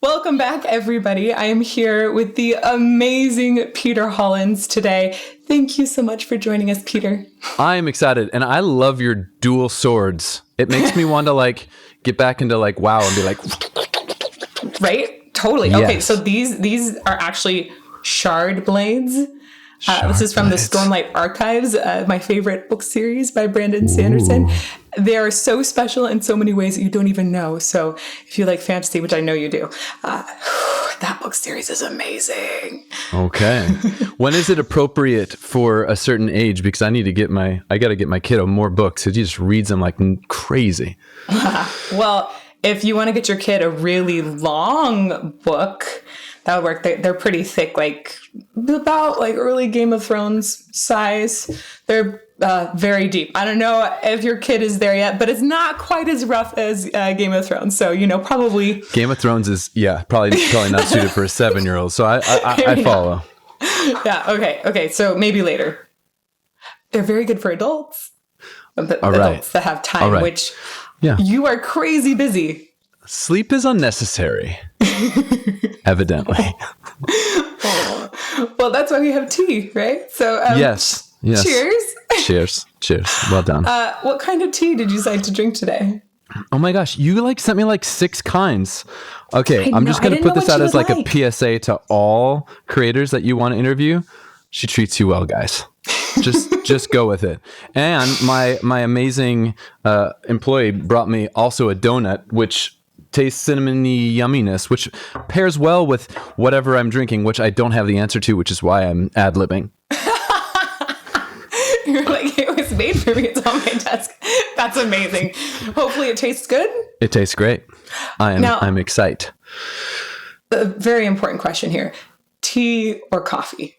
Welcome back, everybody. I am here with the amazing Peter Hollens today. Thank you so much for joining us, Peter. I'm excited, and I love your dual swords. It makes me want to like get back into like WoW and be like, right? Totally. Yes. Okay, so these are actually shard blades. This is from the Stormlight Archives, my favorite book series by Brandon Sanderson. They are so special in so many ways that you don't even know. So if you like fantasy, which I know you do, that book series is amazing. Okay. When is it appropriate for a certain age? Because I got to get my kiddo more books. He just reads them like crazy. Well, if you want to get your kid a really long book, that would work. They're pretty thick, like about like early Game of Thrones size. They're very deep. I don't know if your kid is there yet, but it's not quite as rough as Game of Thrones. So, probably Game of Thrones is, probably not suited for a 7-year-old. So I follow. Yeah. Okay. So maybe later. They're very good for adults. Adults that have time, which you are crazy busy. Sleep is unnecessary. Evidently. Well, that's why we have tea, right? So yes. Cheers. Well done. What kind of tea did you decide to drink today? Oh my gosh, you sent me 6 kinds. Okay, I'm just going to put this out as a PSA to all creators that you want to interview. She treats you well, guys. Just go with it. And my amazing employee brought me also a donut, which tastes cinnamony yumminess, which pairs well with whatever I'm drinking, which I don't have the answer to, which is why I'm ad-libbing. You're like, it was made for me. It's on my desk. That's amazing. Hopefully it tastes good. It tastes great. I'm excited. A very important question here. Tea or coffee?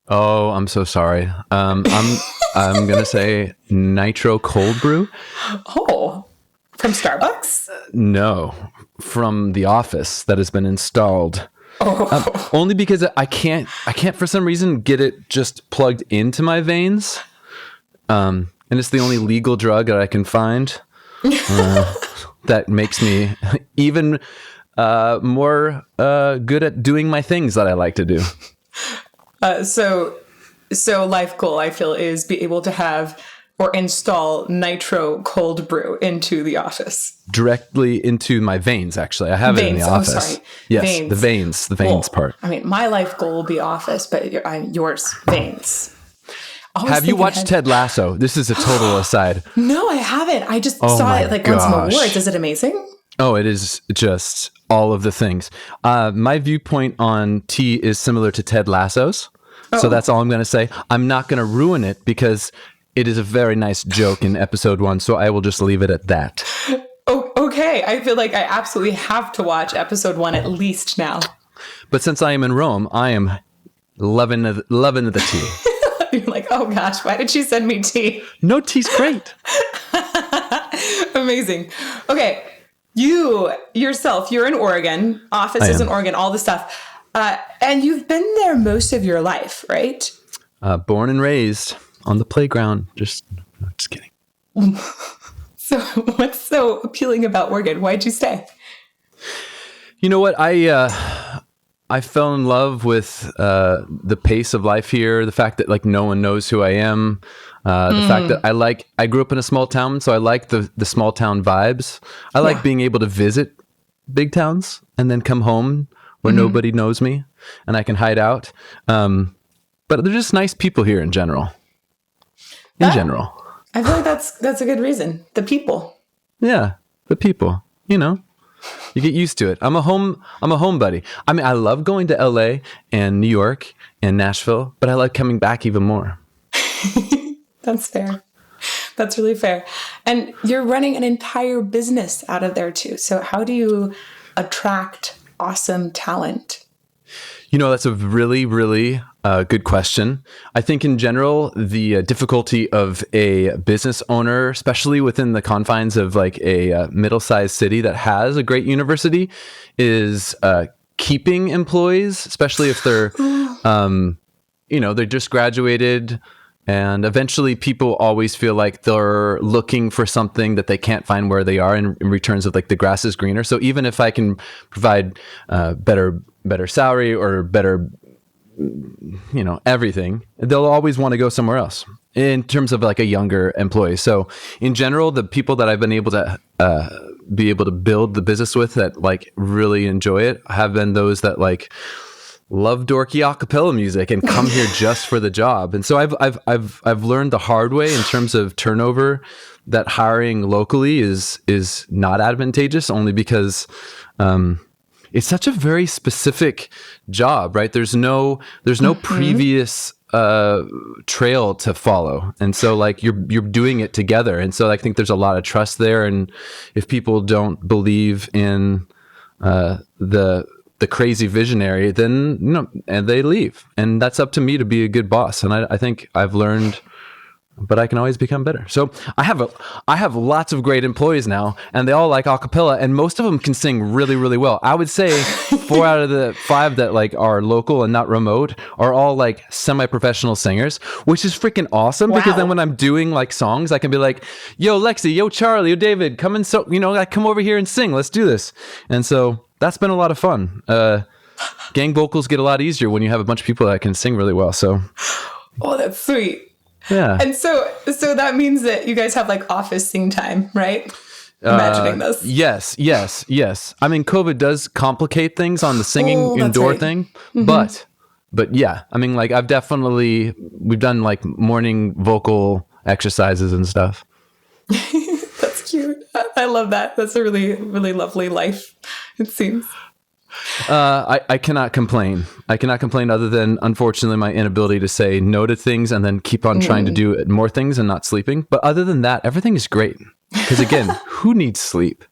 Oh, I'm so sorry. I'm going to say nitro cold brew. Oh, from Starbucks? No, from the office that has been installed. Oh. Only because I can't for some reason get it just plugged into my veins. And it's the only legal drug that I can find that makes me even more good at doing my things that I like to do. So life goal, I feel, is be able to have or install nitro cold brew into the office. Directly into my veins, actually. I have it in the office. Oh, sorry. Yes, veins. The veins part. I mean, my life goal will be office, but yours, veins. Have you watched Ted Lasso? This is a total aside. No, I haven't. I just saw it on some awards. Is it amazing? Oh, it is just all of the things. My viewpoint on tea is similar to Ted Lasso's. Oh. So that's all I'm going to say. I'm not going to ruin it because it is a very nice joke in episode 1. So I will just leave it at that. Oh, okay. I feel like I absolutely have to watch episode 1 at least now. But since I am in Rome, I am loving the tea. You're like, oh gosh, why did she send me tea? No, tea's great. Amazing. Okay. You yourself, you're in Oregon. Office is in Oregon, all this stuff. And you've been there most of your life, right? Born and raised on the playground. Just kidding. So what's so appealing about Oregon? Why'd you stay? You know what? I fell in love with the pace of life here. The fact that no one knows who I am. The fact that I grew up in a small town, so I like the small town vibes. I like being able to visit big towns and then come home where nobody knows me and I can hide out. But they're just nice people here in general. I feel like that's a good reason. The people. Yeah, the people. You get used to it. I'm a home buddy. I mean, I love going to LA and New York and Nashville, but I like coming back even more. That's fair. That's really fair. And you're running an entire business out of there too. So how do you attract awesome talent? That's a really, really good question. I think in general, the difficulty of a business owner, especially within the confines of a middle-sized city that has a great university, is keeping employees, especially if they're, they just graduated, And eventually people always feel like they're looking for something that they can't find where they are in returns of like the grass is greener. So even if I can provide better salary or better, everything, they'll always want to go somewhere else in terms of like a younger employee. So in general, the people that I've been able to build the business with that like really enjoy it have been those that like love dorky acapella music and come here just for the job. And so I've learned the hard way in terms of turnover that hiring locally is not advantageous, only because it's such a very specific job, right? There's no previous trail to follow, and so like you're doing it together. And so I think there's a lot of trust there. And if people don't believe in the crazy visionary, then and they leave, and that's up to me to be a good boss. And I think I've learned, but I can always become better. So I have lots of great employees now, and they all like a cappella, and most of them can sing really, really well. I would say 4 out of the 5 that like are local and not remote are all like semi-professional singers, which is freaking awesome. Wow. Because then when I'm doing like songs, I can be like, yo, Lexi, yo, Charlie, yo, David, come and like come over here and sing. Let's do this. And so that's been a lot of fun. Gang vocals get a lot easier when you have a bunch of people that can sing really well. So, oh, that's sweet. Yeah. And so that means that you guys have like office sing time, right? Imagining this. Yes. I mean, COVID does complicate things on the singing indoor thing, but yeah, I mean, like we've done like morning vocal exercises and stuff. That's cute. I love that. That's a really, really lovely life, it seems. I cannot complain. Other than, unfortunately, my inability to say no to things and then keep on trying to do more things and not sleeping. But other than that, everything is great. Because again, who needs sleep?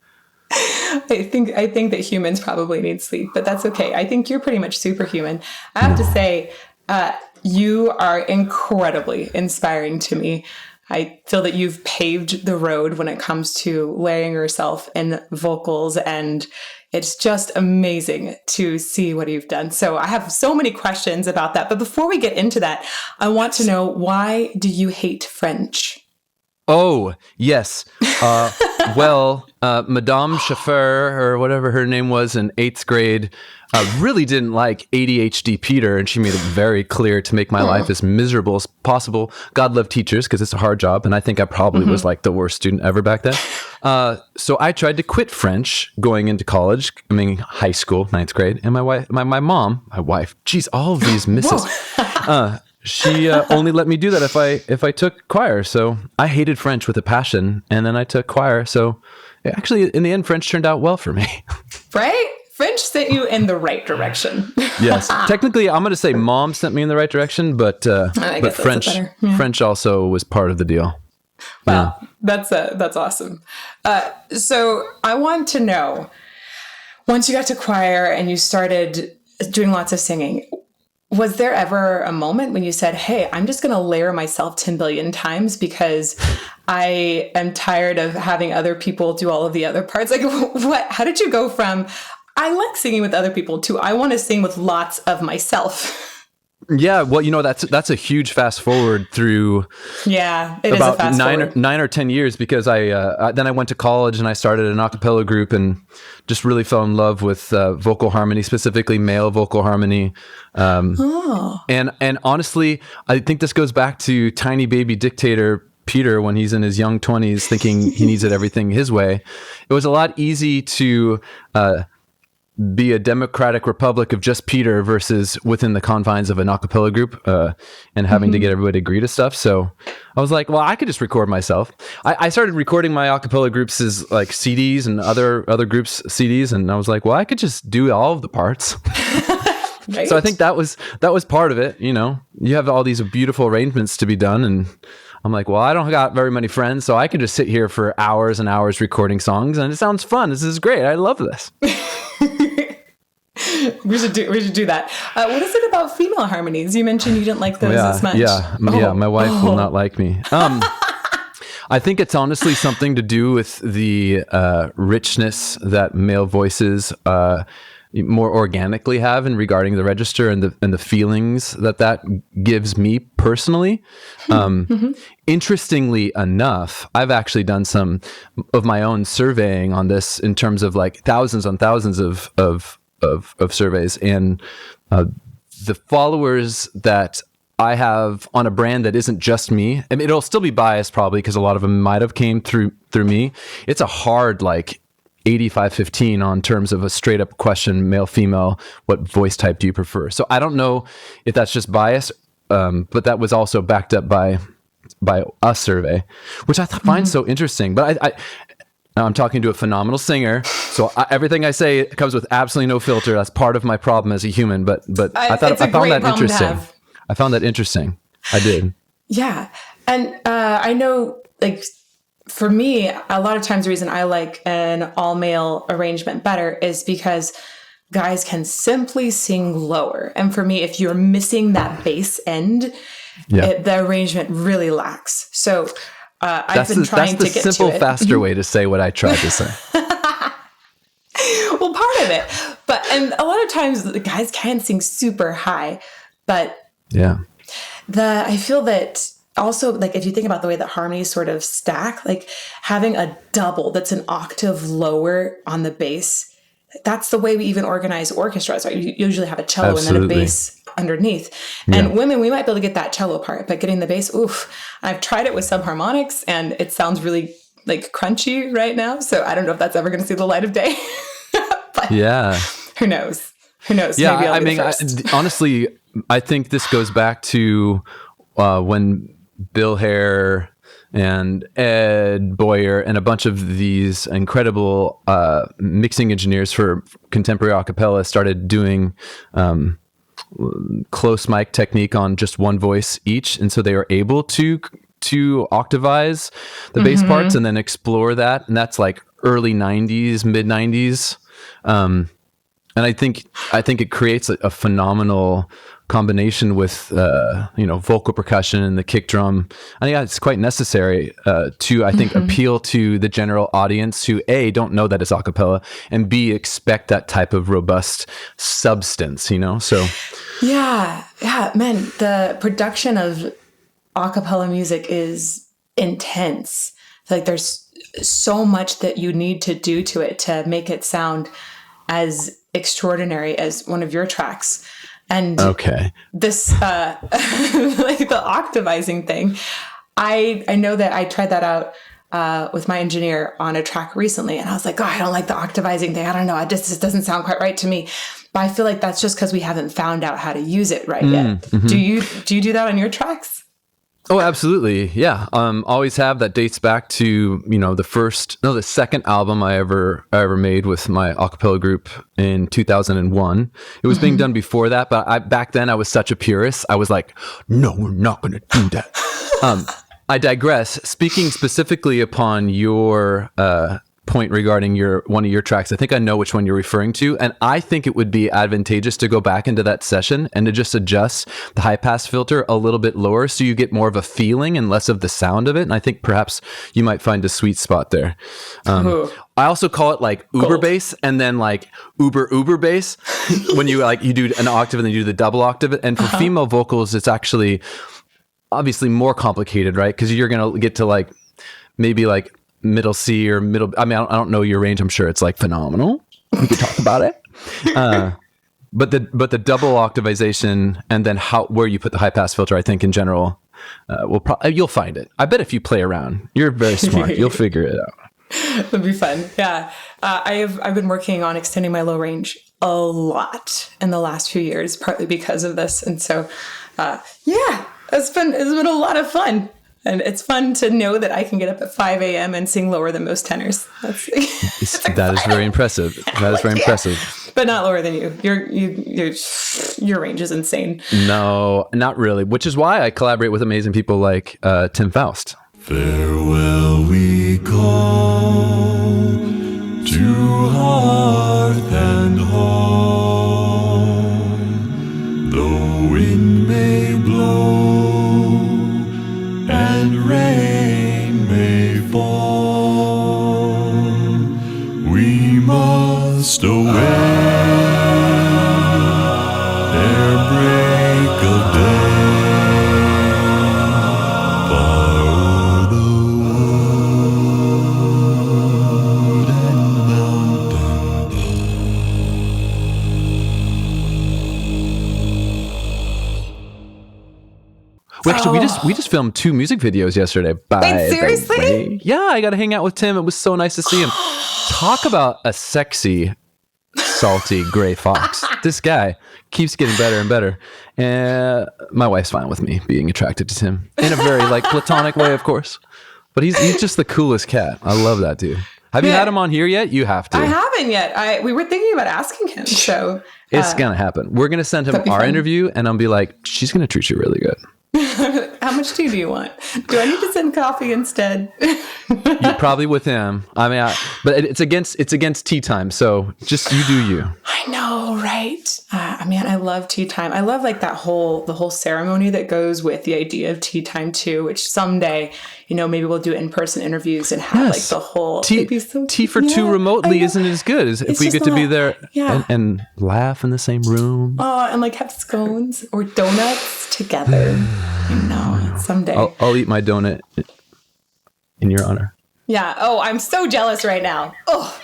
I think that humans probably need sleep, but that's okay. I think you're pretty much superhuman. I have to say, you are incredibly inspiring to me. I feel that you've paved the road when it comes to layering yourself in vocals, and it's just amazing to see what you've done. So I have so many questions about that. But before we get into that, I want to know, why do you hate French? Oh, yes. Madame Chauffeur, or whatever her name was in 8th grade, really didn't like ADHD Peter, and she made it very clear to make my life as miserable as possible. God love teachers, because it's a hard job, and I think I probably was like the worst student ever back then. So I tried to quit French going into college, high school, 9th grade, and my wife, geez, all of these misses. She only let me do that if I took choir. So I hated French with a passion, and then I took choir. So actually, in the end, French turned out well for me. Right? French sent you in the right direction. Yes. Technically, I'm going to say mom sent me in the right direction, but French also was part of the deal. Wow, yeah. That's awesome. So I want to know, once you got to choir and you started doing lots of singing, was there ever a moment when you said, hey, I'm just going to layer myself 10 billion times because I am tired of having other people do all of the other parts? Like, how did you go from, I like singing with other people, to I want to sing with lots of myself? Yeah, well, that's a huge fast forward through about 9 or 10 years, because then I went to college and I started an a cappella group and just really fell in love with vocal harmony, specifically male vocal harmony. And honestly, I think this goes back to tiny baby dictator Peter when he's in his young 20s thinking he needs it everything his way. It was a lot easy to be a democratic republic of just Peter versus within the confines of an a cappella group and having to get everybody to agree to stuff. So I was like, well, I could just record myself. I started recording my a cappella groups as like CDs and other groups CDs. And I was like, well, I could just do all of the parts. Right. So I think that was part of it. You have all these beautiful arrangements to be done, and I'm like, well, I don't got very many friends, so I can just sit here for hours and hours recording songs, and it sounds fun. This is great. I love this. We should do that. What is it about female harmonies? You mentioned you didn't like those as much. Yeah, my wife will not like me. I think it's honestly something to do with the richness that male voices more organically have in regarding the register and the feelings that gives me personally. Interestingly enough, I've actually done some of my own surveying on this in terms of like thousands on thousands of surveys, and the followers that I have on a brand that isn't just me. I mean, it'll still be biased probably because a lot of them might have came through me. It's a hard like 85-15 on terms of a straight up question, male, female, what voice type do you prefer? So I don't know if that's just bias, but that was also backed up by a survey, which I find so interesting. But I'm talking to a phenomenal singer, so everything I say comes with absolutely no filter. That's part of my problem as a human. But I found that interesting. I found that interesting. I did. Yeah, and I know like. For me, a lot of times the reason I like an all-male arrangement better is because guys can simply sing lower. And for me, if you're missing that bass end, the arrangement really lacks. So I've been trying to get to it. That's the simple, faster way to say what I tried to say. Well, part of it. And a lot of times the guys can sing super high, but I feel that also, like, if you think about the way that harmonies sort of stack, like having a double that's an octave lower on the bass, that's the way we even organize orchestras, right? You usually have a cello and then a bass underneath. And women, we might be able to get that cello part, but getting the bass, oof. I've tried it with some harmonics and it sounds really like crunchy right now. So I don't know if that's ever going to see the light of day. But who knows? Who knows? Yeah, maybe I mean, honestly, I think this goes back to when Bill Hare and Ed Boyer and a bunch of these incredible mixing engineers for contemporary a cappella started doing close mic technique on just one voice each. And so they were able to octavize the bass parts and then explore that. And that's like early 90s, mid 90s. And I think it creates a phenomenal combination with vocal percussion and the kick drum. I think it's quite necessary to, I think, appeal to the general audience who A, don't know that it's a cappella, and B, expect that type of robust substance, so yeah, man, the production of a cappella music is intense. Like there's so much that you need to do to it to make it sound as extraordinary as one of your tracks. And this, like the octavizing thing, I know that I tried that out with my engineer on a track recently, and I was like, I don't like the octavizing thing. I don't know. It just doesn't sound quite right to me. But I feel like that's just because we haven't found out how to use it right yet. Do you do that on your tracks? Oh, absolutely. Yeah. Always have. That dates back to, the second album I ever made with my a cappella group in 2001. It was being done before that, but back then I was such a purist. I was like, no, we're not going to do that. I digress. Speaking specifically upon your point regarding one of your tracks, I think I know which one you're referring to, and I think it would be advantageous to go back into that session and to just adjust the high pass filter a little bit lower so you get more of a feeling and less of the sound of it. And I think perhaps you might find a sweet spot there. I also call it like uber bass and then like uber bass when you do an octave and then you do the double octave. And for female vocals, it's actually obviously more complicated, right? Because you're going to get to like maybe like middle C or middle. I mean, I don't know your range. I'm sure it's like phenomenal. We could talk about it. But the double octavization and then where you put the high pass filter, I think in general, you'll find it. I bet if you play around, you're very smart. You'll figure it out. It'd be fun. Yeah. I've been working on extending my low range a lot in the last few years, partly because of this. And so, it's been a lot of fun. And it's fun to know that I can get up at 5 a.m. and sing lower than most tenors. That is very impressive. That is very impressive. But not lower than you. Your range is insane. No, not really. Which is why I collaborate with amazing people like Tim Foust. Farewell we call to hearth and home. The wind may blow and rain may fall, we must away. we just filmed 2 music videos yesterday. Wait, seriously? Yeah, I got to hang out with Tim. It was so nice to see him. Talk about a sexy, salty gray fox. This guy keeps getting better and better. And my wife's fine with me being attracted to Tim in a very like platonic way, of course. But he's just the coolest cat. I love that dude. Have you had him on here yet? You have to. I haven't yet. We were thinking about asking him. So it's gonna happen. We're gonna send him our interview, and I'll be like, she's gonna treat you really good. How much tea do you want? Do I need to send coffee instead? You probably with him. I mean, but it's against tea time. So just you do you. I know, right? I love tea time. I love like the whole ceremony that goes with the idea of tea time too. Which someday, maybe we'll do in-person interviews and have like the whole tea for two remotely isn't as good as if we get to be there and laugh in the same room. Oh, and like have scones or donuts together. Someday. I'll eat my donut in your honor. Yeah. Oh, I'm so jealous right now. Oh.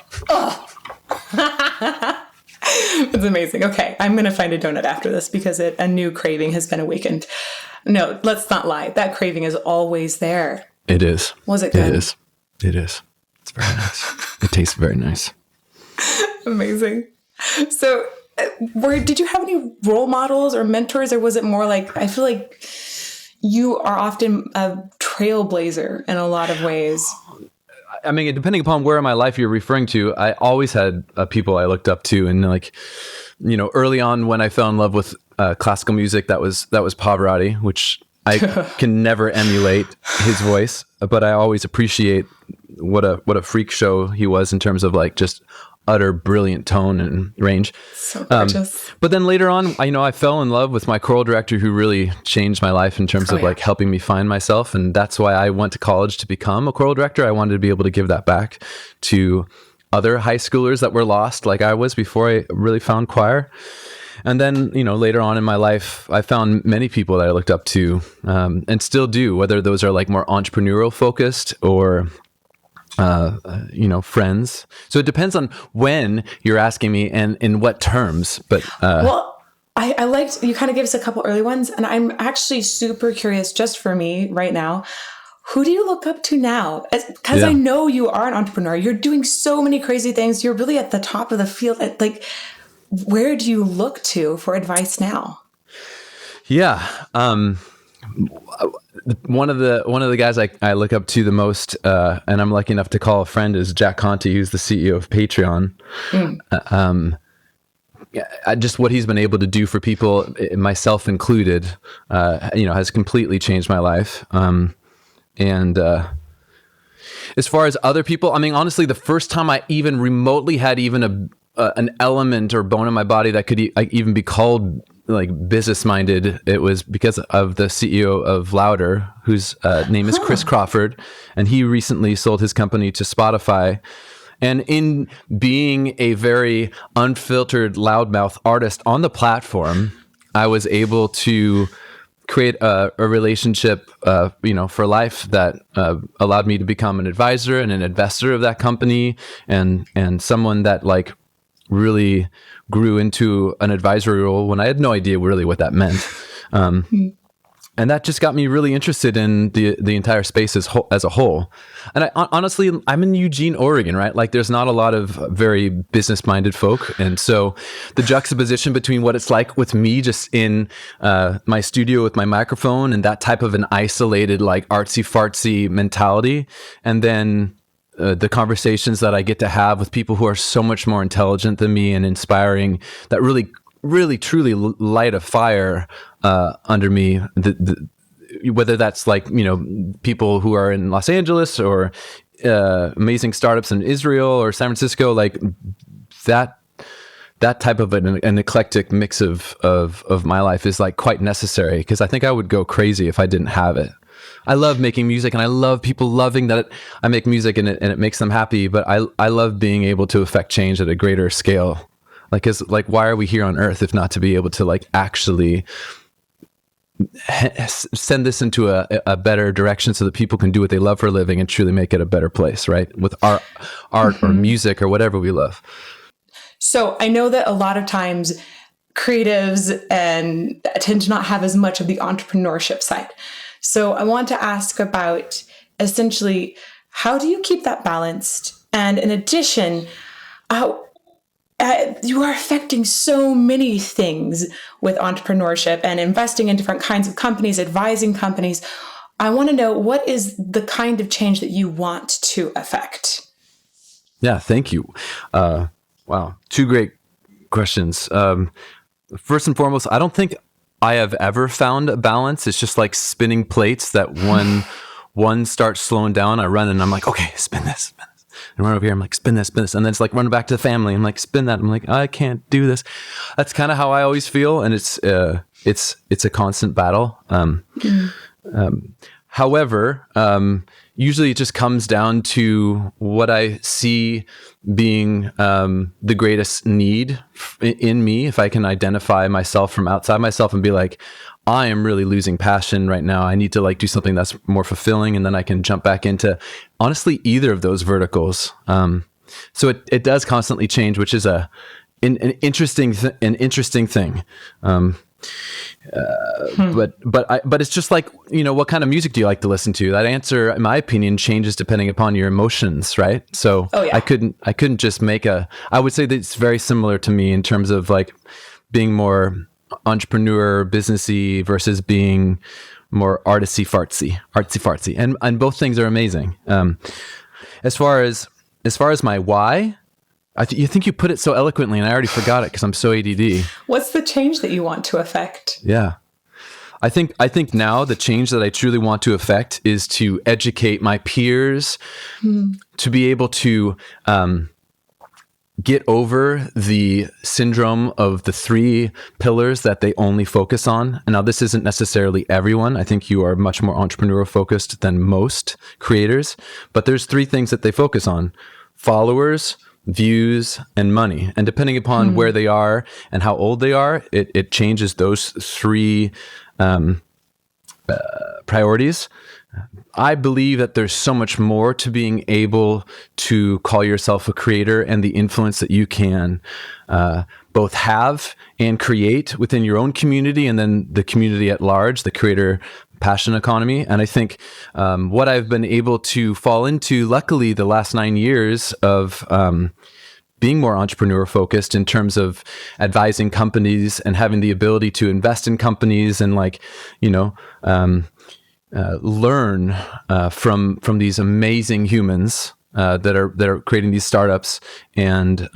It's amazing. Okay, I'm going to find a donut after this because a new craving has been awakened. No, let's not lie. That craving is always there. It is. Was it good? It is. It's very nice. It tastes very nice. Amazing. So, did you have any role models or mentors, or was it more like, I feel like you are often a trailblazer in a lot of ways? I mean, depending upon where in my life you're referring to, I always had people I looked up to, and like, early on when I fell in love with classical music, that was Pavarotti, which I can never emulate his voice, but I always appreciate what a freak show he was in terms of like just utter brilliant tone and range. So gorgeous. But then later on, I fell in love with my choral director, who really changed my life in terms of like helping me find myself. And that's why I went to college to become a choral director. I wanted to be able to give that back to other high schoolers that were lost like I was before I really found choir. And then, later on in my life, I found many people that I looked up to and still do, whether those are like more entrepreneurial focused or friends. So it depends on when you're asking me and in what terms. But I liked, you kind of gave us a couple early ones, and I'm actually super curious just for me right now. Who do you look up to now? Because I know you are an entrepreneur. You're doing so many crazy things. You're really at the top of the field. Like, where do you look to for advice now? Yeah. One of the guys I look up to the most, and I'm lucky enough to call a friend, is Jack Conte, who's the CEO of Patreon. Just what he's been able to do for people, myself included, has completely changed my life. And as far as other people, I mean, honestly, the first time I even remotely had even an element or bone in my body that could even be called like business minded, it was because of the CEO of Louder, whose name is Chris Crawford, and he recently sold his company to Spotify. And in being a very unfiltered loudmouth artist on the platform, I was able to create a relationship, for life that allowed me to become an advisor and an investor of that company, and someone that like really grew into an advisory role when I had no idea really what that meant. And that just got me really interested in the entire space as a whole. And honestly, I'm in Eugene, Oregon, right? Like there's not a lot of very business-minded folk. And so the juxtaposition between what it's like with me just in my studio with my microphone and that type of an isolated, like artsy-fartsy mentality, and then the conversations that I get to have with people who are so much more intelligent than me and inspiring, that really truly light a fire under me, whether that's like, people who are in Los Angeles or amazing startups in Israel or San Francisco, like that type of an eclectic mix of my life is like quite necessary, because I think I would go crazy if I didn't have it. I love making music, and I love people loving that I make music and it makes them happy, but I love being able to affect change at a greater scale. Like, why are we here on earth if not to be able to like actually send this into a better direction so that people can do what they love for a living and truly make it a better place, right? With art or music or whatever we love. So I know that a lot of times creatives and tend to not have as much of the entrepreneurship side. So I want to ask about essentially, how do you keep that balanced? And in addition, you are affecting so many things with entrepreneurship and investing in different kinds of companies, advising companies. I want to know, what is the kind of change that you want to affect? Yeah, thank you. Wow, two great questions. First and foremost, I don't think I have ever found a balance. It's just like spinning plates that when one starts slowing down, I run and I'm like, okay, spin this. And run over here, I'm like, spin this. And then it's like running back to the family. I'm like, spin that. I'm like, I can't do this. That's kind of how I always feel. And it's a constant battle. However, usually it just comes down to what I see being the greatest need in me. If I can identify myself from outside myself and be like, I am really losing passion right now. I need to like do something that's more fulfilling, and then I can jump back into honestly either of those verticals. So it does constantly change, which is an interesting thing. But it's just like, what kind of music do you like to listen to? That answer, in my opinion, changes depending upon your emotions, right? So I couldn't just I would say that it's very similar to me in terms of like being more entrepreneur, businessy versus being more artsy fartsy. And both things are amazing. As far as my why, you think you put it so eloquently, and I already forgot it because I'm so ADD. What's the change that you want to affect? Yeah. I think now the change that I truly want to affect is to educate my peers to be able to get over the syndrome of the 3 pillars that they only focus on. And now this isn't necessarily everyone. I think you are much more entrepreneurial focused than most creators, but there's 3 things that they focus on: followers, views, and money. And depending upon where they are and how old they are, it changes those 3 priorities. I believe that there's so much more to being able to call yourself a creator and the influence that you can both have and create within your own community and then the community at large, the creator passion economy. And I think what I've been able to fall into, luckily, the last 9 years of being more entrepreneur focused in terms of advising companies and having the ability to invest in companies and learn from these amazing humans that are creating these startups. And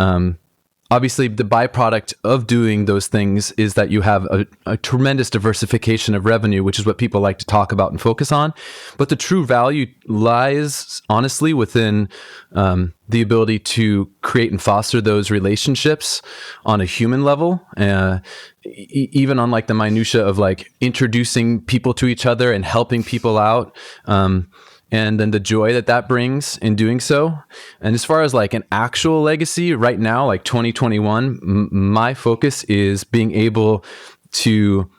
obviously the byproduct of doing those things is that you have a tremendous diversification of revenue, which is what people like to talk about and focus on. But the true value lies honestly within the ability to create and foster those relationships on a human level, even on like the minutia of like introducing people to each other and helping people out. And then the joy that brings in doing so. And as far as like an actual legacy right now, like 2021, my focus is being able to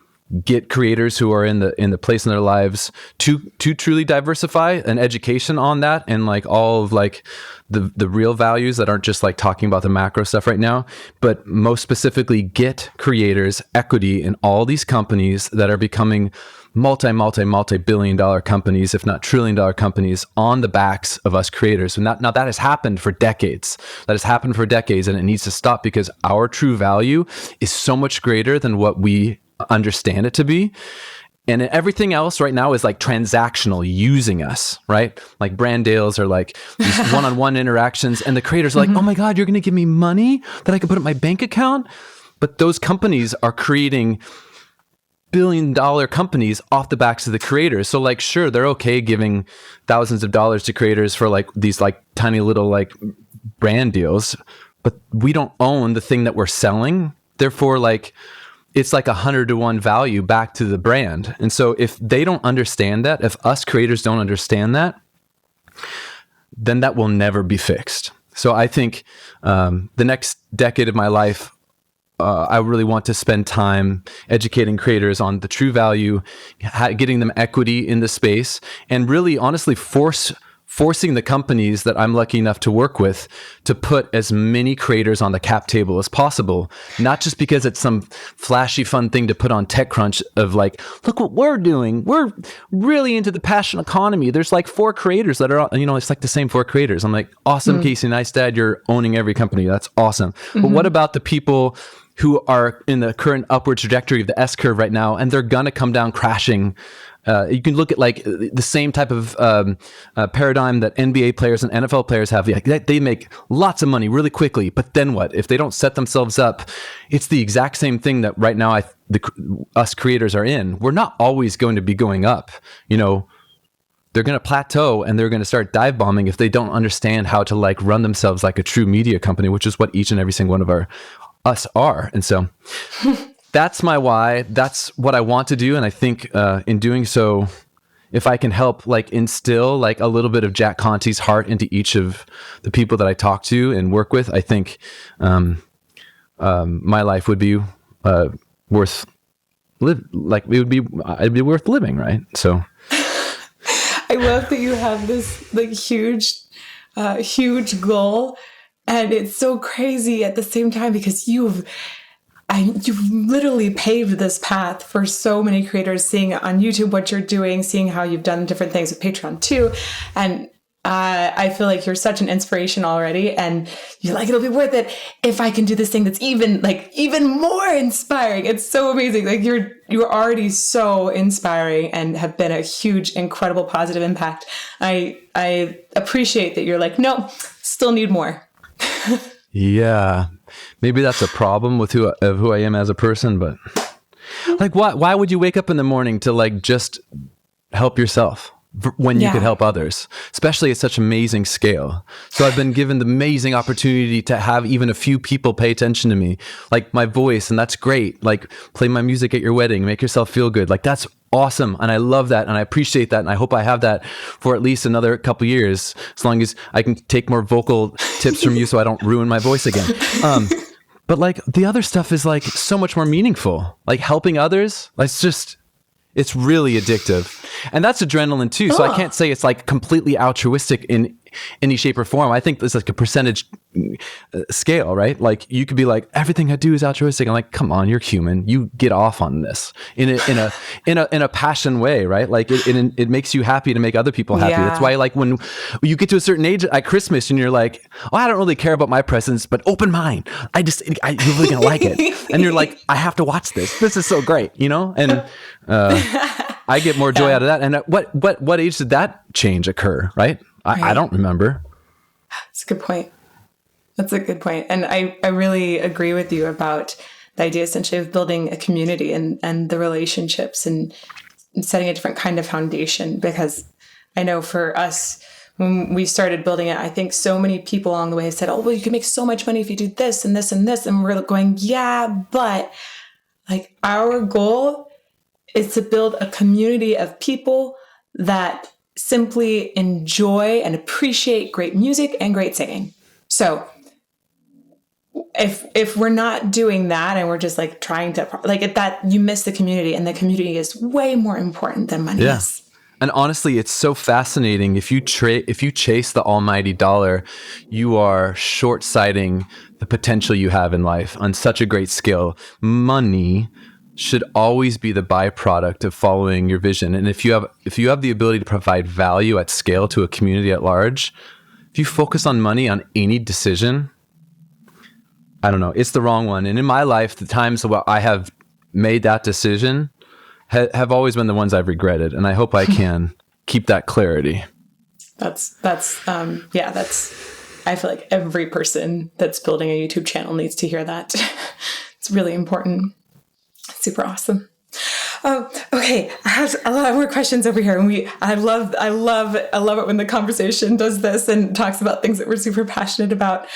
get creators who are in the place in their lives to truly diversify, an education on that, and like all of like the real values that aren't just like talking about the macro stuff right now, but most specifically get creators equity in all these companies that are becoming multi-billion dollar companies, if not trillion-dollar companies, on the backs of us creators. And now that has happened for decades. And it needs to stop because our true value is so much greater than what we understand it to be. And everything else right now is like transactional, using us, right? Like brand deals are like these one-on-one interactions, and the creators are like, oh my God, you're going to give me money that I can put in my bank account? But those companies are creating billion-dollar companies off the backs of the creators. So like, sure, they're okay giving thousands of dollars to creators for like these like tiny little like brand deals, but we don't own the thing that we're selling. Therefore, like, it's like 100-to-1 value back to the brand. And so if they don't understand that, if us creators don't understand that, then that will never be fixed. So I think the next decade of my life, I really want to spend time educating creators on the true value, getting them equity in the space, and really honestly force forcing the companies that I'm lucky enough to work with to put as many creators on the cap table as possible, not just because it's some flashy fun thing to put on TechCrunch of like, look what we're doing. We're really into the passion economy. There's like 4 creators that are, it's like the same 4 creators. I'm like, awesome, Casey Neistat, you're owning every company. That's awesome. But what about the people who are in the current upward trajectory of the S curve right now, and they're going to come down crashing? You can look at like the same type of paradigm that NBA players and NFL players have. They make lots of money really quickly, but then what? If they don't set themselves up, it's the exact same thing that right now us creators are in. We're not always going to be going up. They're going to plateau and they're going to start dive bombing if they don't understand how to like run themselves like a true media company, which is what each and every single one of us are. And so that's my why. That's what I want to do. And I think in doing so, if I can help like instill like a little bit of Jack Conte's heart into each of the people that I talk to and work with, I think my life would be worth it'd be worth living, right? So I love that you have this like huge goal, and it's so crazy at the same time because you've literally paved this path for so many creators, seeing on YouTube what you're doing, seeing how you've done different things with Patreon too. And I feel like you're such an inspiration already, and you're like, it'll be worth it if I can do this thing that's even more inspiring. It's so amazing. Like you're already so inspiring and have been a huge, incredible positive impact. I appreciate that you're like, no, still need more. Yeah, maybe that's a problem with who I am as a person, but like, why would you wake up in the morning to like just help yourself when you could help others, especially at such amazing scale? So I've been given the amazing opportunity to have even a few people pay attention to me, like my voice, and that's great. Like play my music at your wedding, make yourself feel good. Like that's awesome. And I love that. And I appreciate that. And I hope I have that for at least another couple years, as long as I can take more vocal tips from you so I don't ruin my voice again. But like the other stuff is like so much more meaningful, like helping others. It's really addictive. And that's adrenaline too. So I can't say it's like completely altruistic in any shape or form. I think there's like a percentage scale, right? Like you could be like, everything I do is altruistic. I'm like, come on, you're human. You get off on this in a passion way, right? Like it makes you happy to make other people happy. Yeah. That's why like when you get to a certain age at Christmas and you're like, oh, I don't really care about my presents, but open mine. You're really gonna like it. And you're like, I have to watch this. This is so great, And I get more joy out of that. And at what age did that change occur, right? I don't remember. That's a good point. And I really agree with you about the idea essentially of building a community and the relationships and setting a different kind of foundation. Because I know for us, when we started building it, I think so many people along the way have said, oh, well, you can make so much money if you do this and this and this. And we're going, yeah, but like our goal is to build a community of people that simply enjoy and appreciate great music and great singing. So if we're not doing that and we're just like trying to like that, you miss the community, and the community is way more important than money is. And honestly, it's so fascinating. If you chase the almighty dollar, you are short-sighting the potential you have in life on such a great scale. Money should always be the byproduct of following your vision. And if you have the ability to provide value at scale to a community at large, if you focus on money on any decision, I don't know, it's the wrong one. And in my life, the times where I have made that decision have always been the ones I've regretted. And I hope I can keep that clarity. That's I feel like every person that's building a YouTube channel needs to hear that. It's really important. Super awesome. Okay, I have a lot more questions over here, and I love it when the conversation does this and talks about things that we're super passionate about.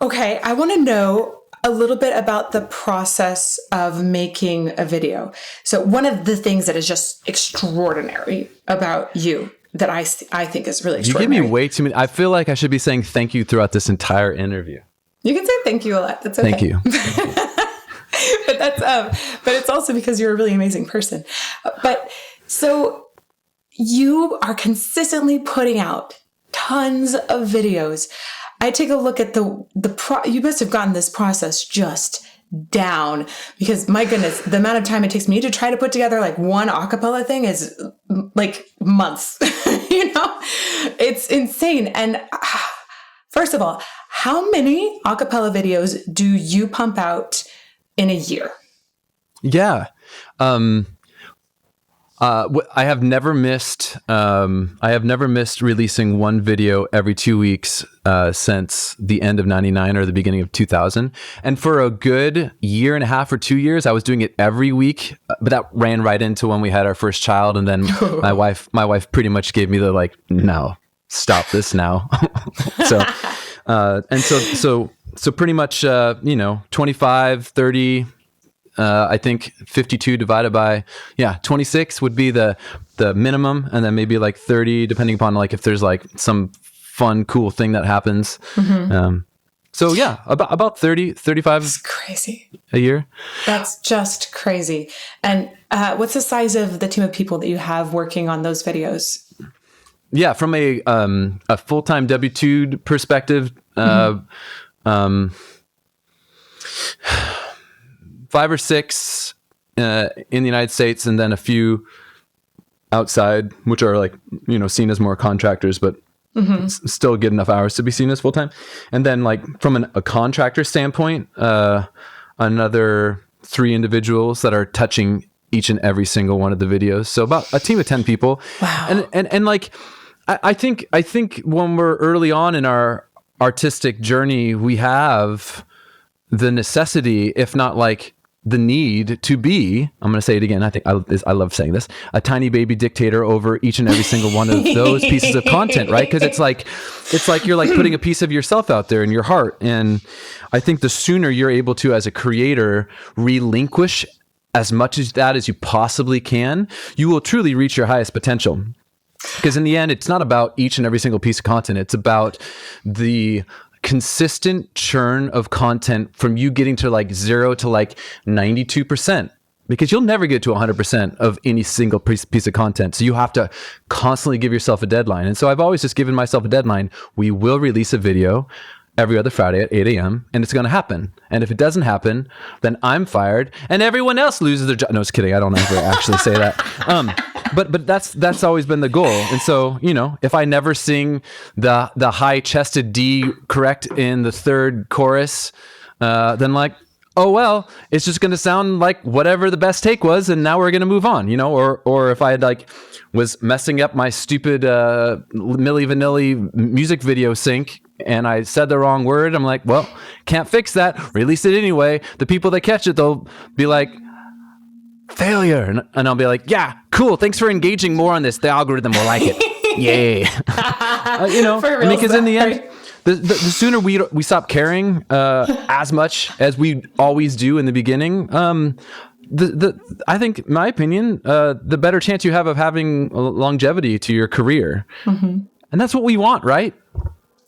Okay, I want to know a little bit about the process of making a video. So one of the things that is just extraordinary about you that I think is really extraordinary. You give me way too many. I feel like I should be saying thank you throughout this entire interview. You can say thank you a lot. That's okay. Thank you. But it's also because you're a really amazing person. But so you are consistently putting out tons of videos. I take a look at you must have gotten this process just down, because my goodness, the amount of time it takes me to try to put together like one acapella thing is like months. It's insane. And first of all, how many acapella videos do you pump out in a year? Yeah. I have never missed releasing one video every 2 weeks since the end of 99 or the beginning of 2000. And for a good year and a half or 2 years, I was doing it every week. But that ran right into when we had our first child, and then my wife pretty much gave me the like, no, stop this now. So pretty much 25, 30. I think 52 divided by 26 would be the minimum, and then maybe like 30 depending upon like if there's like some fun cool thing that happens. So yeah, about 30 35. It's crazy. A year. That's just crazy. And what's the size of the team of people that you have working on those videos? Yeah, from a full-time W-2 perspective, 5 or 6 in the United States, and then a few outside, which are like, seen as more contractors, but still get enough hours to be seen as full-time. And then like from a contractor standpoint, another 3 individuals that are touching each and every single one of the videos. So about a team of 10 people. Wow. And like, I think when we're early on in our artistic journey, we have the necessity, if not like the need to be, I'm going to say it again, I love saying this, a tiny baby dictator over each and every single one of those pieces of content, right? Because it's like you're like putting a piece of yourself out there in your heart. And I think the sooner you're able to, as a creator, relinquish as much as that as you possibly can, you will truly reach your highest potential. Because in the end, it's not about each and every single piece of content. It's about the consistent churn of content from you getting to like 0 to like 92%, because you'll never get to 100% of any single piece of content. So you have to constantly give yourself a deadline. And so I've always just given myself a deadline. We will release a video every other Friday at 8 a.m. and it's going to happen. And if it doesn't happen, then I'm fired and everyone else loses their job. No, just kidding. I don't ever actually say that. But that's always been the goal. And so, if I never sing the high chested D correct in the third chorus, then like, oh, well, it's just going to sound like whatever the best take was. And now we're going to move on, or if I had like was messing up my stupid Milli Vanilli music video sync and I said the wrong word, I'm like, well, can't fix that. Release it anyway. The people that catch it, they'll be like, failure. And I'll be like, yeah, cool. Thanks for engaging more on this. The algorithm will like it. Yay. Because in the end, the sooner we stop caring as much as we always do in the beginning, I think, in my opinion, the better chance you have of having longevity to your career. And that's what we want, right?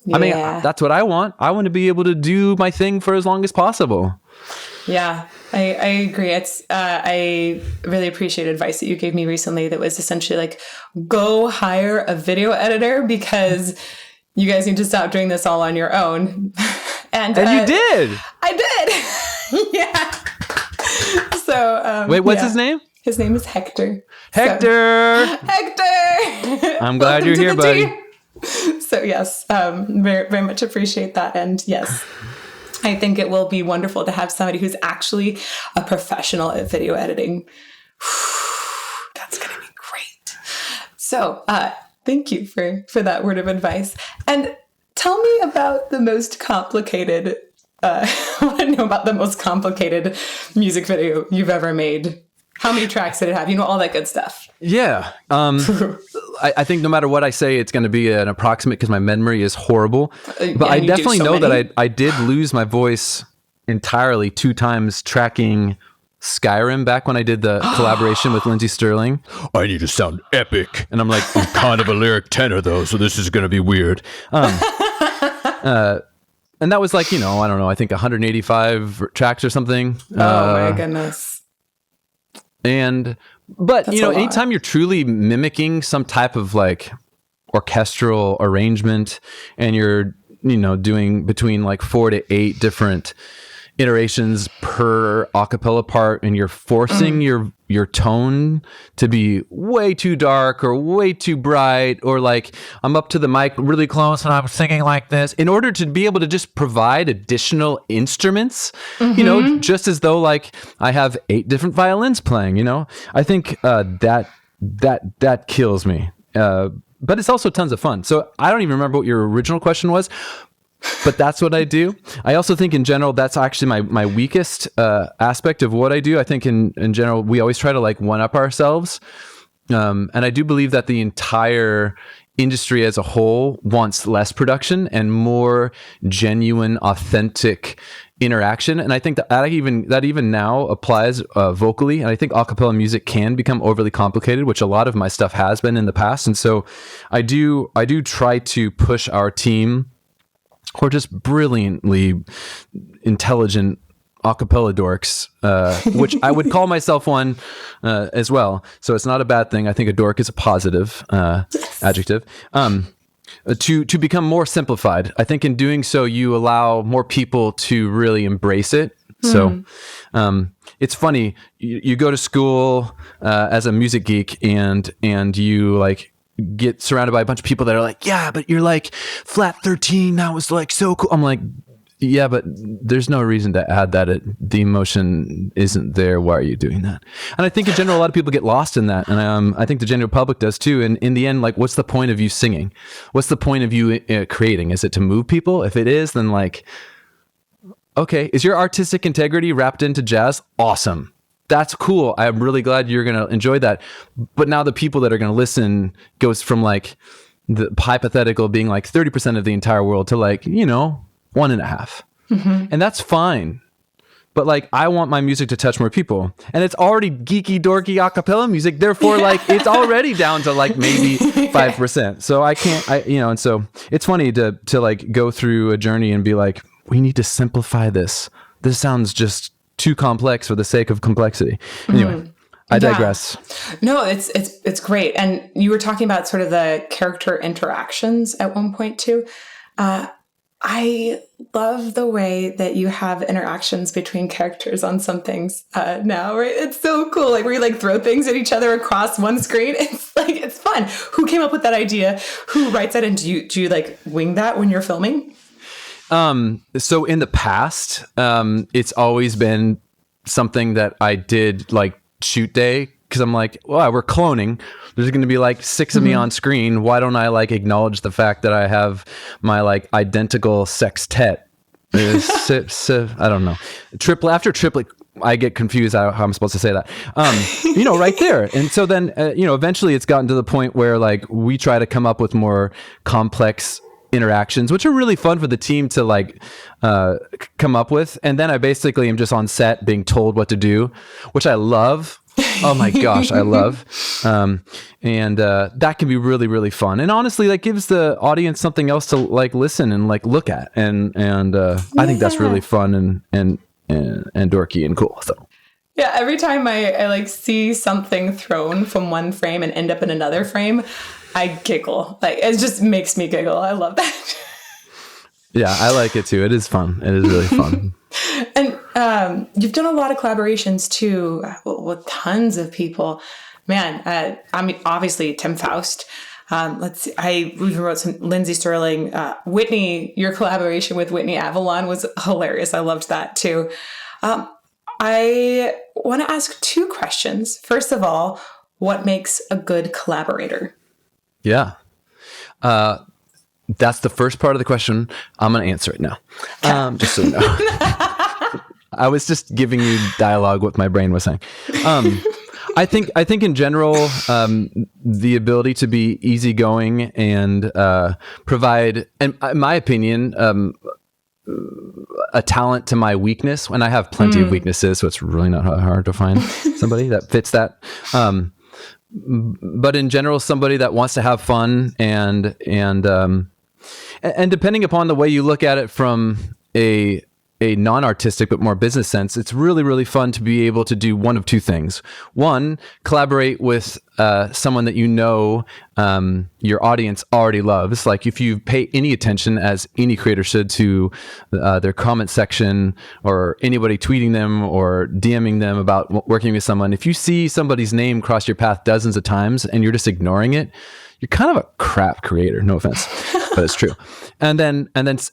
Yeah. I mean, that's what I want. I want to be able to do my thing for as long as possible. Yeah, I agree. I really appreciate advice that you gave me recently that was essentially like, go hire a video editor because you guys need to stop doing this all on your own. And you did. I did. Yeah. So wait, what's his name? His name is Hector. Hector. Hector. I'm glad you're here, buddy. Team. So yes, very, very much appreciate that. And yes, I think it will be wonderful to have somebody who's actually a professional at video editing. That's going to be great. So thank you for that word of advice. And tell me about the most complicated, I want to know about the most complicated music video you've ever made. How many tracks did it have? All that good stuff. Yeah. I think no matter what I say, it's going to be an approximate because my memory is horrible. But I definitely know that I did lose my voice entirely 2 times tracking Skyrim back when I did the collaboration with Lindsey Stirling. I need to sound epic. And I'm like, I'm kind of a lyric tenor though, so this is going to be weird. And that was like, I don't know, I think 185 tracks or something. Oh my goodness. And But, That's you know, a lot. anytime you're truly mimicking some type of like orchestral arrangement and you're, you know, doing between like 4 to 8 different iterations per a cappella part, and you're forcing your tone to be way too dark or way too bright, or like I'm up to the mic really close and I'm singing like this in order to be able to just provide additional instruments, you know, just as though like I have 8 different violins playing, you know. I think that kills me. But it's also tons of fun. So I don't even remember what your original question was, but that's what I do. I also think in general, that's actually my weakest aspect of what I do. I think in general, we always try to like one up ourselves. And I do believe that the entire industry as a whole wants less production and more genuine, authentic interaction. And I think that even now applies vocally. And I think a cappella music can become overly complicated, which a lot of my stuff has been in the past. And so I do try to push our team, who are just brilliantly intelligent a cappella dorks, which I would call myself one as well. So it's not a bad thing. I think a dork is a positive adjective. To become more simplified. I think in doing so, you allow more people to really embrace it. So it's funny. You go to school as a music geek and you like get surrounded by a bunch of people that are like, yeah, but you're like flat 13. That was like so cool. I'm like, yeah, but there's no reason to add that. The emotion isn't there. Why are you doing that? And I think in general, a lot of people get lost in that. And I think the general public does too. And in the end, like, what's the point of you singing? What's the point of you creating? Is it to move people? If it is, then like, okay, is your artistic integrity wrapped into jazz? Awesome. That's cool. I'm really glad you're going to enjoy that. But now the people that are going to listen goes from like the hypothetical being like 30% of the entire world to like, 1.5. And that's fine. But like, I want my music to touch more people, and it's already geeky, dorky a cappella music. Therefore, like, it's already down to like maybe 5%. So I can't, and so it's funny to like go through a journey and be like, we need to simplify this. This sounds just too complex for the sake of complexity. Anyway, I digress. No, it's great. And you were talking about sort of the character interactions at one point too. I love the way that you have interactions between characters on some things now, right? It's so cool. Like where you like throw things at each other across one screen. It's like, it's fun. Who came up with that idea? Who writes that? And do you like wing that when you're filming? So in the past, it's always been something that I did like shoot day. Cause I'm like, well, we're cloning. There's going to be like 6 of me on screen. Why don't I like acknowledge the fact that I have my like identical sextet? I don't know. After triplet, I get confused how I'm supposed to say that. Right there. And so then, eventually it's gotten to the point where like we try to come up with more complex interactions, which are really fun for the team to like come up with. And then I basically am just on set being told what to do, which I love. Oh my gosh, I love. And that can be really, really fun. And honestly, that gives the audience something else to like listen and like look at. And I think that's really fun and dorky and cool. So yeah, every time I like see something thrown from one frame and end up in another frame, I giggle. Like it just makes me giggle. I love that. Yeah, I like it too. It is fun. It is really fun. And you've done a lot of collaborations too with tons of people. Man, I mean, obviously Tim Foust. Let's see. I even wrote some Lindsey Stirling. Whitney, your collaboration with Whitney Avalon was hilarious. I loved that too. I want to ask 2 questions. First of all, what makes a good collaborator? Yeah. That's the first part of the question. I'm going to answer it now. Just so you know. I was just giving you dialogue what my brain was saying. I think in general, the ability to be easygoing and provide, and in my opinion, a talent to my weakness, when I have plenty of weaknesses, so it's really not hard to find somebody that fits that. But in general, somebody that wants to have fun and depending upon the way you look at it from a a non-artistic but more business sense, it's really, really fun to be able to do one of two things. One, collaborate with someone that your audience already loves. Like if you pay any attention, as any creator should, to their comment section or anybody tweeting them or DMing them about working with someone, if you see somebody's name cross your path dozens of times and you're just ignoring it, you're kind of a crap creator. No offense, but it's true.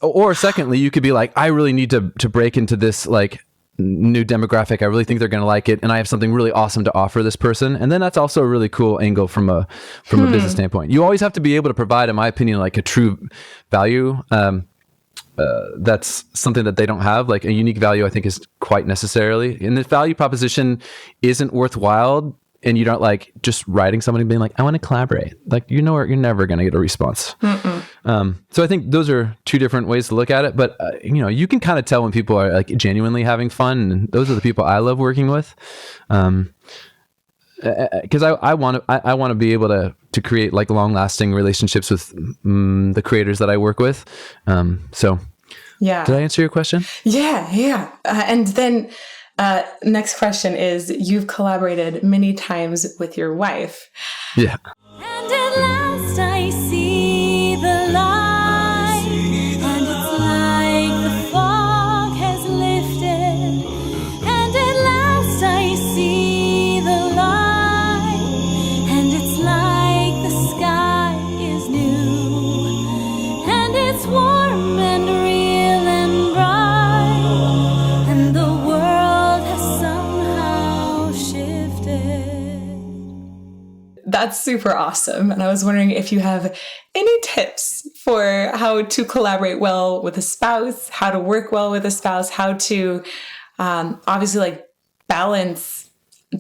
Or secondly, you could be like, I really need to break into this like new demographic. I really think they're going to like it, and I have something really awesome to offer this person. And then that's also a really cool angle from a business standpoint. You always have to be able to provide, in my opinion, like a true value. That's something that they don't have. Like a unique value, I think, is quite necessarily. And the value proposition isn't worthwhile, and you're not like just writing somebody and being like, I want to collaborate. Like, you're never going to get a response. So I think those are two different ways to look at it. But, you can kind of tell when people are like genuinely having fun. And those are the people I love working with. Because I want to be able to create like long lasting relationships with the creators that I work with. So yeah. Did I answer your question? Yeah. And then next question is, you've collaborated many times with your wife. Yeah. And at last I see the light, and it's like the fog has lifted, and at last I see the light, and it's like the sky is new, and it's warm and real and bright, and the world has somehow shifted. That's super awesome. And I was wondering if you have any tips for how to collaborate well with a spouse, how to work well with a spouse, how to obviously like balance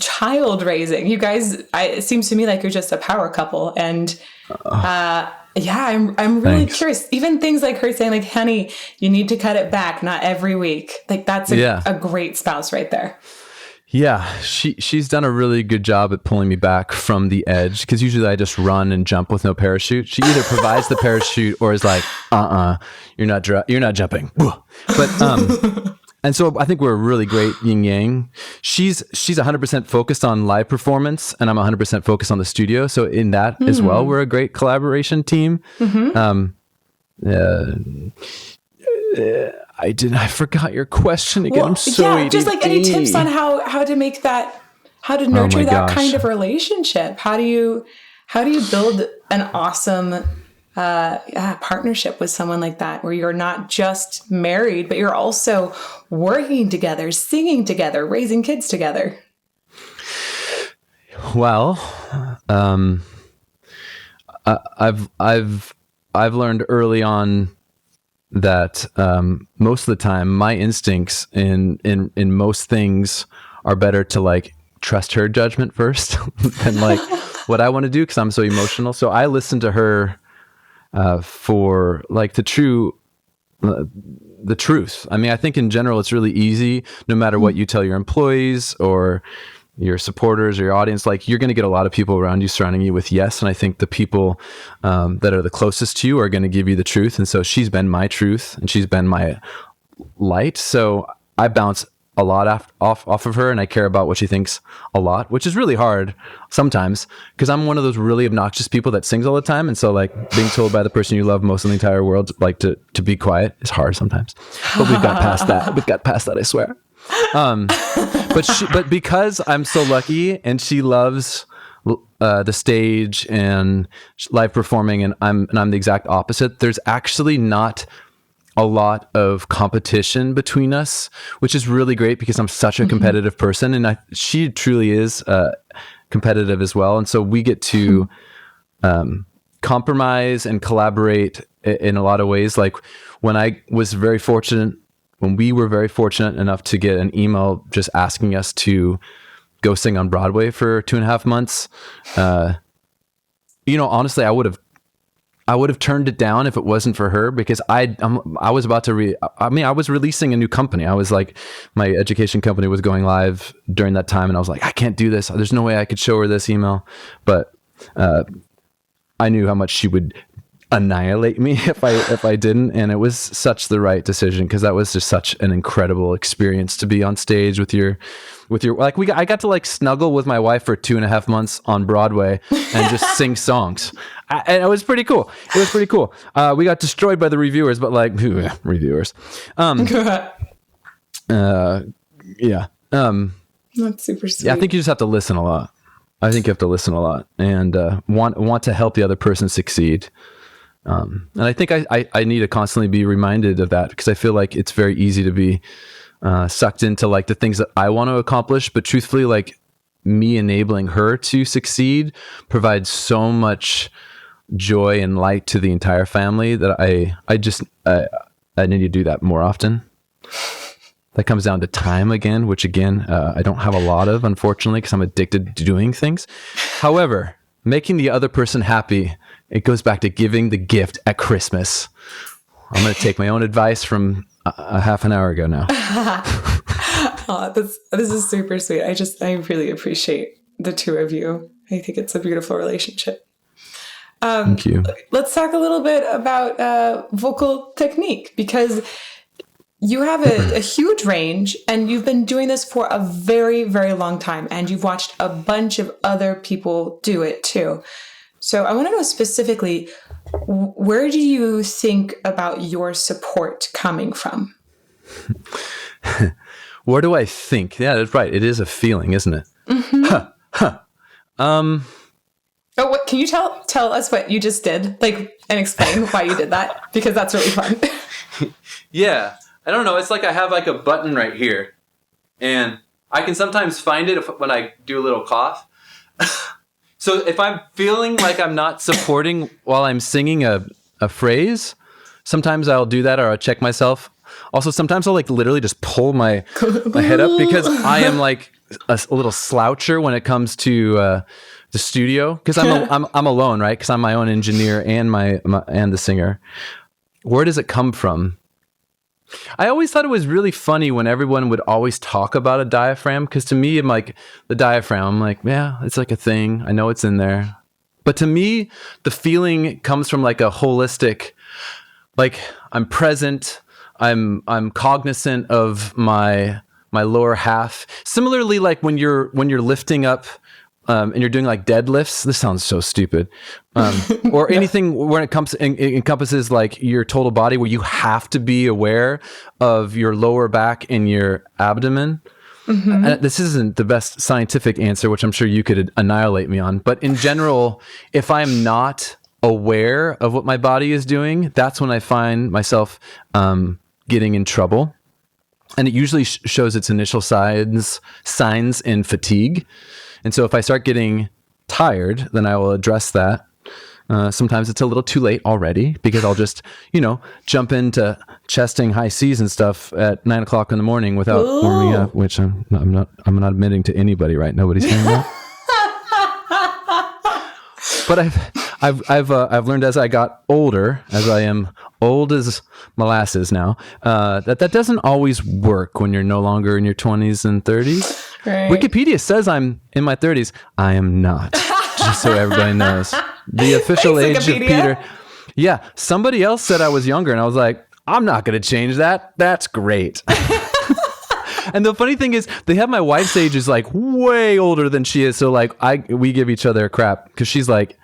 child raising. You guys, it seems to me like you're just a power couple. And I'm really curious. Even things like her saying like, honey, you need to cut it back, not every week. Like that's a great spouse right there. Yeah, she's done a really good job at pulling me back from the edge, because usually I just run and jump with no parachute. She either provides the parachute or is like, you're not jumping. But and so I think we're a really great yin yang. She's 100% focused on live performance, and I'm 100% focused on the studio. So in that as well, we're a great collaboration team. I forgot your question again. Well, I'm so ADD. Just like any tips on how to make that, how to nurture that kind of relationship. How do you build an awesome partnership with someone like that, where you're not just married, but you're also working together, singing together, raising kids together? Well, I've learned early on that most of the time my instincts in most things are better to like trust her judgment first than like what I want to do, because I'm so emotional. So I listen to her for like the truth. I mean, I think in general it's really easy, no matter what you tell your employees or your supporters or your audience, like you're going to get a lot of people around you surrounding you with yes. And I think the people that are the closest to you are going to give you the truth. And so she's been my truth and she's been my light. So I bounce a lot off of her, and I care about what she thinks a lot, which is really hard sometimes because I'm one of those really obnoxious people that sings all the time. And so like being told by the person you love most in the entire world, like to be quiet is hard sometimes, but we've got past that. I swear. But because I'm so lucky and she loves the stage and live performing, and I'm the exact opposite, there's actually not a lot of competition between us, which is really great because I'm such a competitive person, and she truly is competitive as well. And so we get to compromise and collaborate in a lot of ways. Like when we were very fortunate enough to get an email just asking us to go sing on Broadway for 2.5 months, honestly, I would have turned it down if it wasn't for her, because I was about to I was releasing a new company. I was like, my education company was going live during that time, and I was like, I can't do this. There's no way I could show her this email. But I knew how much she would annihilate me if I didn't. And it was such the right decision, because that was just such an incredible experience to be on stage with your like I got to like snuggle with my wife for 2.5 months on Broadway and just sing songs. And it was pretty cool. We got destroyed by the reviewers, but like reviewers. Yeah. That's super sweet. Yeah, I think you just have to listen a lot. And want to help the other person succeed. And I think I need to constantly be reminded of that, because I feel like it's very easy to be sucked into like the things that I want to accomplish. But truthfully, like me enabling her to succeed provides so much joy and light to the entire family that I need to do that more often. That comes down to time again, which again, I don't have a lot of, unfortunately, because I'm addicted to doing things. However, making the other person happy, it goes back to giving the gift at Christmas. I'm going to take my own advice from a half an hour ago now. Oh, this is super sweet. I really appreciate the two of you. I think it's a beautiful relationship. Thank you. Let's talk a little bit about vocal technique, because you have a huge range, and you've been doing this for a very, very long time, and you've watched a bunch of other people do it too. So I want to know specifically, where do you think about your support coming from? Where do I think? Yeah, that's right. It is a feeling, isn't it? Oh, what can you tell us what you just did, like, and explain why you did that? Because that's really fun. Yeah. I don't know. It's like I have like a button right here, and I can sometimes find it when I do a little cough. So if I'm feeling like I'm not supporting while I'm singing a phrase, sometimes I'll do that, or I'll check myself. Also, sometimes I'll like literally just pull my head up, because I am like a little sloucher when it comes to the studio, because I'm alone, right? Because I'm my own engineer and and the singer. Where does it come from? I always thought it was really funny when everyone would always talk about a diaphragm, because to me, I'm like, the diaphragm, I'm like, yeah, it's like a thing. I know it's in there. But to me, the feeling comes from like a holistic, like I'm present, I'm cognizant of my lower half. Similarly, like when you're lifting up and you're doing like deadlifts. This sounds so stupid. Or anything when it encompasses like your total body, where you have to be aware of your lower back and your abdomen. Mm-hmm. And this isn't the best scientific answer, which I'm sure you could annihilate me on. But in general, if I'm not aware of what my body is doing, that's when I find myself getting in trouble. And it usually shows its initial signs in fatigue. And so if I start getting tired, then I will address that. Sometimes it's a little too late already, because I'll just, jump into chesting high C's and stuff at 9 o'clock in the morning without warming up, which I'm not admitting to anybody, right? Nobody's hearing that. But I've learned as I got older, as I am old as molasses now, that doesn't always work when you're no longer in your 20s and 30s. Right. Wikipedia says I'm in my 30s. I am not. Just so everybody knows. The official age of Peter. Yeah. Somebody else said I was younger, and I was like, I'm not going to change that. That's great. And the funny thing is, they have my wife's age is like way older than she is. So like we give each other crap, because she's like,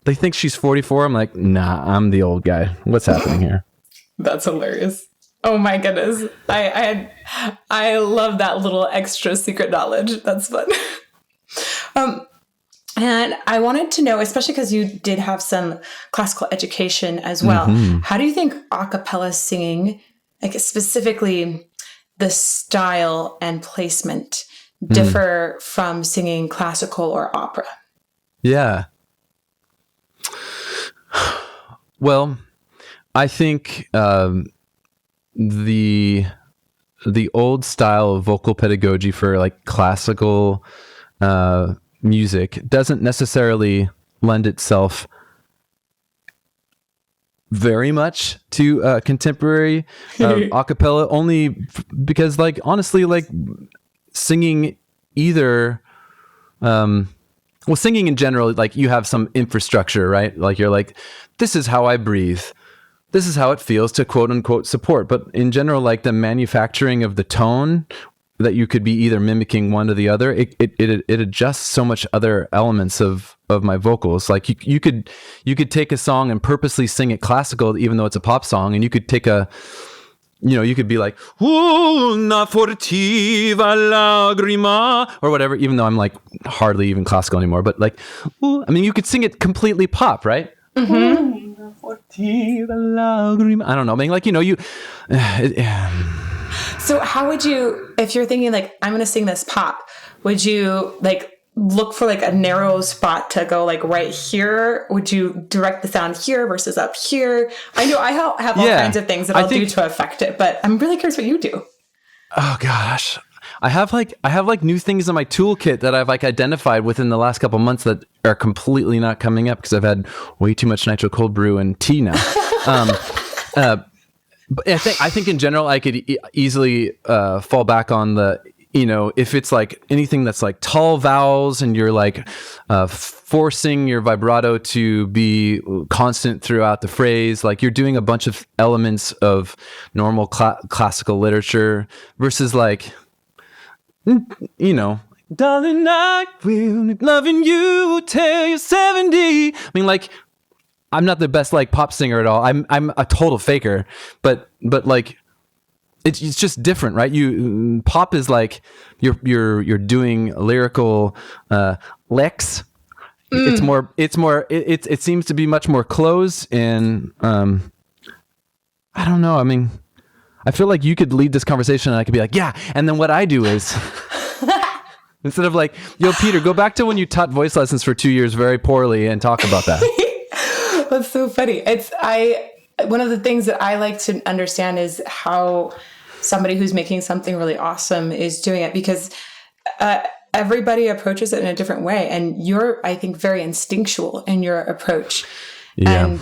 they think she's 44. I'm like, nah, I'm the old guy. What's happening here? That's hilarious. Oh my goodness. I love that little extra secret knowledge. That's fun. And I wanted to know, especially because you did have some classical education as well, how do you think a cappella singing, like specifically the style and placement, differ from singing classical or opera? Yeah. Well, I think the old style of vocal pedagogy for like classical music doesn't necessarily lend itself very much to contemporary a cappella, only because like honestly, like singing either well, singing in general, like you have some infrastructure, right? Like you're like, this is how I breathe. This is how it feels to quote unquote support. But in general, like the manufacturing of the tone that you could be either mimicking one or the other, it adjusts so much other elements of my vocals. Like you could take a song and purposely sing it classical, even though it's a pop song, and you could take you could be like, una furtiva lagrima, or whatever, even though I'm like hardly even classical anymore. But like, I mean, you could sing it completely pop, right? Mm-hmm. Una furtiva lagrima. I don't know. I mean, like, So how would you, if you're thinking like, I'm going to sing this pop, would you like look for like a narrow spot to go like right here? Would you direct the sound here versus up here? I know I have all kinds of things that I'll do to affect it, but I'm really curious what you do. Oh gosh. I have like new things in my toolkit that I've like identified within the last couple months that are completely not coming up because I've had way too much nitro cold brew and tea now. But I think in general, I could easily fall back on the, if it's like anything that's like tall vowels and you're like forcing your vibrato to be constant throughout the phrase, like you're doing a bunch of elements of normal classical literature versus like, darling, I will be loving you till you're 70. I mean, like, I'm not the best like pop singer at all. I'm a total faker, but like it's just different, right? Pop is like you're doing lyrical licks. It seems to be much more close and I don't know. I mean, I feel like you could lead this conversation and I could be like, yeah, and then what I do is instead of like, yo, Peter, go back to when you taught voice lessons for 2 years very poorly and talk about that. That's so funny. One of the things that I like to understand is how somebody who's making something really awesome is doing it, because everybody approaches it in a different way. And you're, I think, very instinctual in your approach. Yeah. And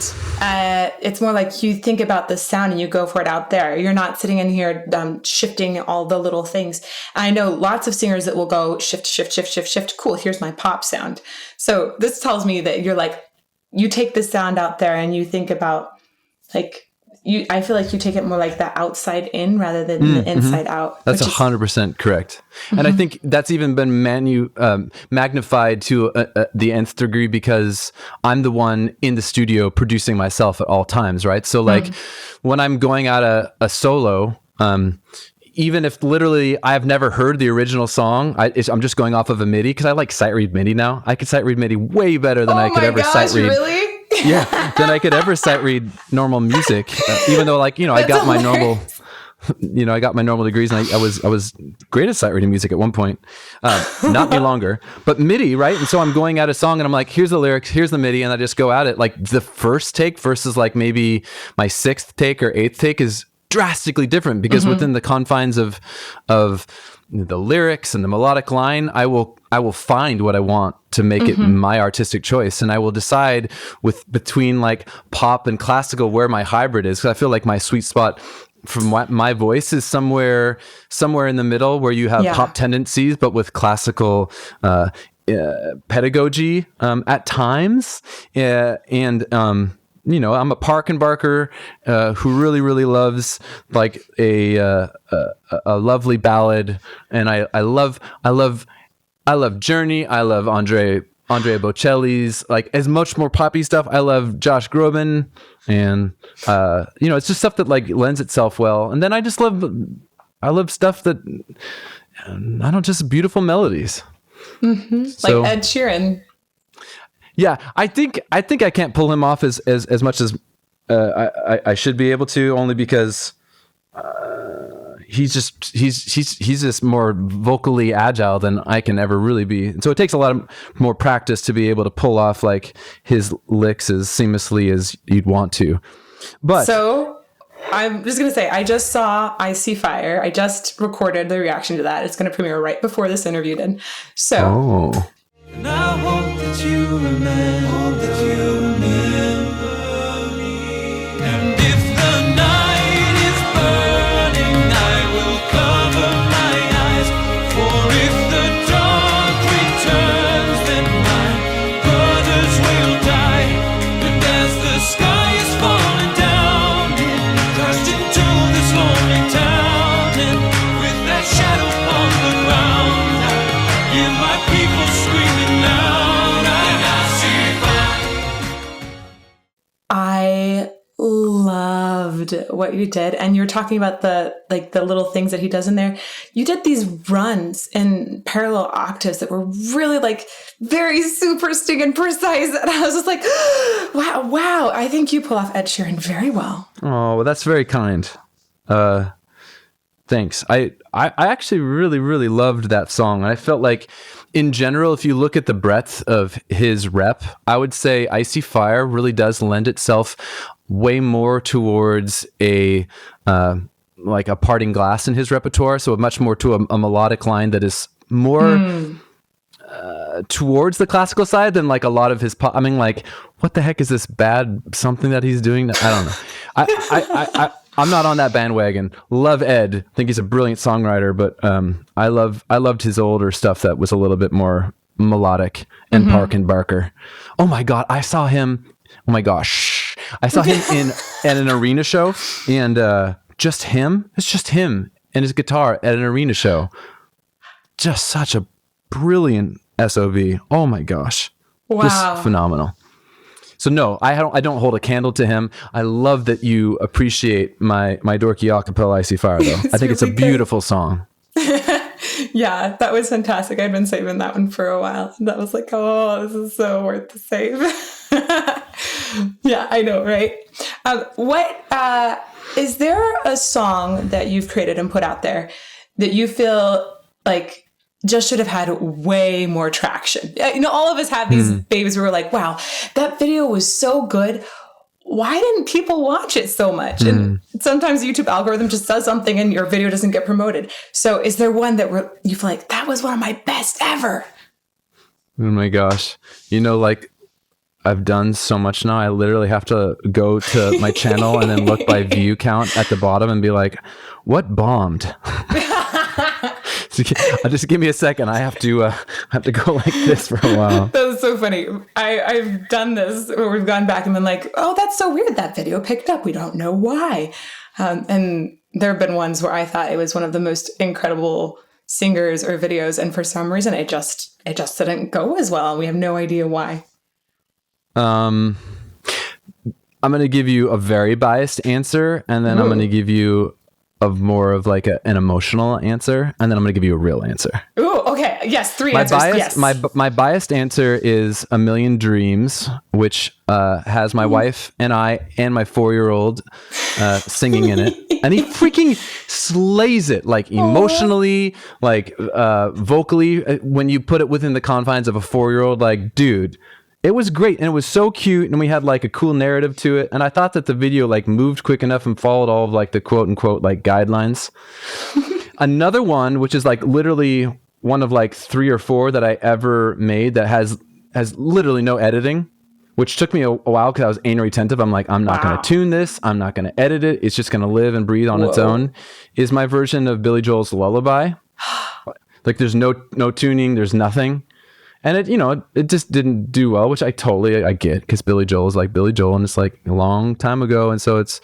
it's more like you think about the sound and you go for it out there. You're not sitting in here shifting all the little things. I know lots of singers that will go shift, shift, shift, shift, shift. Cool, here's my pop sound. So this tells me that you're like, you take the sound out there and you think about like, I feel like you take it more like the outside in rather than the inside out. That's 100% correct. Mm-hmm. And I think that's even been magnified to the nth degree because I'm the one in the studio producing myself at all times, right? So like when I'm going out a solo, even if literally I've never heard the original song, I'm just going off of a MIDI because I like sight read MIDI now. I could sight read MIDI way better than I could ever sight read. Really? Yeah, than I could ever sight read normal music. Even though, like, I got my normal, I got my normal degrees, and I was great at sight reading music at one point. Not any longer, but MIDI, right? And so I'm going at a song, and I'm like, here's the lyrics, here's the MIDI, and I just go at it. Like the first take versus like maybe my sixth take or eighth take is drastically different because within the confines of the lyrics and the melodic line, I will find what I want to make it my artistic choice, and I will decide between like pop and classical where my hybrid is. Because I feel like my sweet spot from my voice is somewhere in the middle, where you have pop tendencies but with classical pedagogy at times, and I'm a Parkenbarker who really, really loves like a lovely ballad, and I love Journey. I love Andrea Bocelli's like as much more poppy stuff. I love Josh Groban, and it's just stuff that like lends itself well. And then I love stuff that just beautiful melodies, so, like Ed Sheeran. Yeah, I think I can't pull him off as much as I should be able to, only because he's just more vocally agile than I can ever really be. And so it takes a lot more practice to be able to pull off like his licks as seamlessly as you'd want to. But so I'm just going to say, I just saw I See Fire. I just recorded the reaction to that. It's going to premiere right before this interview did. So. Oh. And I hope that you remember me. And if the night is burning, I will cover my eyes. For if the dark returns, then my my people screaming out, and I see fire. I loved what you did, and you're talking about the little things that he does in there. You did these runs in parallel octaves that were really like very super stinging precise, and I was just like, wow, I think you pull off Ed Sheeran very well. Oh, well, that's very kind. Thanks. I actually really, really loved that song. And I felt like, in general, if you look at the breadth of his rep, I would say Icy Fire really does lend itself way more towards a like a parting glass in his repertoire. So much more to a melodic line that is more towards the classical side than like a lot of his pop. I mean, like, what the heck is this bad something that he's doing? I don't know. I'm not on that bandwagon. Love Ed. Think he's a brilliant songwriter, but I loved his older stuff that was a little bit more melodic and Park and Barker. Oh my God, I saw him. Oh my gosh, I saw him at an arena show, and just him. It's just him and his guitar at an arena show. Just such a brilliant SOV. Oh my gosh, Wow. just phenomenal. So no, I don't hold a candle to him. I love that you appreciate my dorky acapella Icy Fire, though. I think it's a really beautiful song. Yeah, that was fantastic. I'd been saving that one for a while. And that was like, oh, this is so worth the save. Yeah, I know, right? Is there a song that you've created and put out there that you feel like just should have had way more traction? You know, all of us have these babies where we're like, wow, that video was so good. Why didn't people watch it so much? And sometimes the YouTube algorithm just does something and your video doesn't get promoted. So is there one that you feel like, that was one of my best ever? Oh my gosh. You know, like, I've done so much now. I literally have to go to my channel and then look by view count at the bottom and be like, what bombed? Just give me a second. I have to go like this for a while. That was so funny. I've done this where we've gone back and been like, oh, that's so weird. That video picked up. We don't know why. And there have been ones where I thought it was one of the most incredible singers or videos. And for some reason, it just didn't go as well. We have no idea why. I'm going to give you a very biased answer, and then I'm going to give you more of like an emotional answer, and then I'm going to give you a real answer. Ooh, okay. Yes, three answers. Yes. My biased answer is A Million Dreams, which has my wife and I and my 4-year-old singing in it. And he freaking slays it, like emotionally, like vocally, when you put it within the confines of a 4-year-old, like, dude, it was great. And it was so cute. And we had like a cool narrative to it. And I thought that the video like moved quick enough and followed all of like the quote unquote like guidelines. Another one, which is like literally one of like 3 or 4 that I ever made that has literally no editing, which took me a while because I was anal retentive. I'm like, I'm not going to tune this. I'm not going to edit it. It's just going to live and breathe on its own. Is my version of Billy Joel's Lullaby. Like there's no tuning. There's nothing. And it just didn't do well, which I get, because Billy Joel is like Billy Joel, and it's like a long time ago, and so it's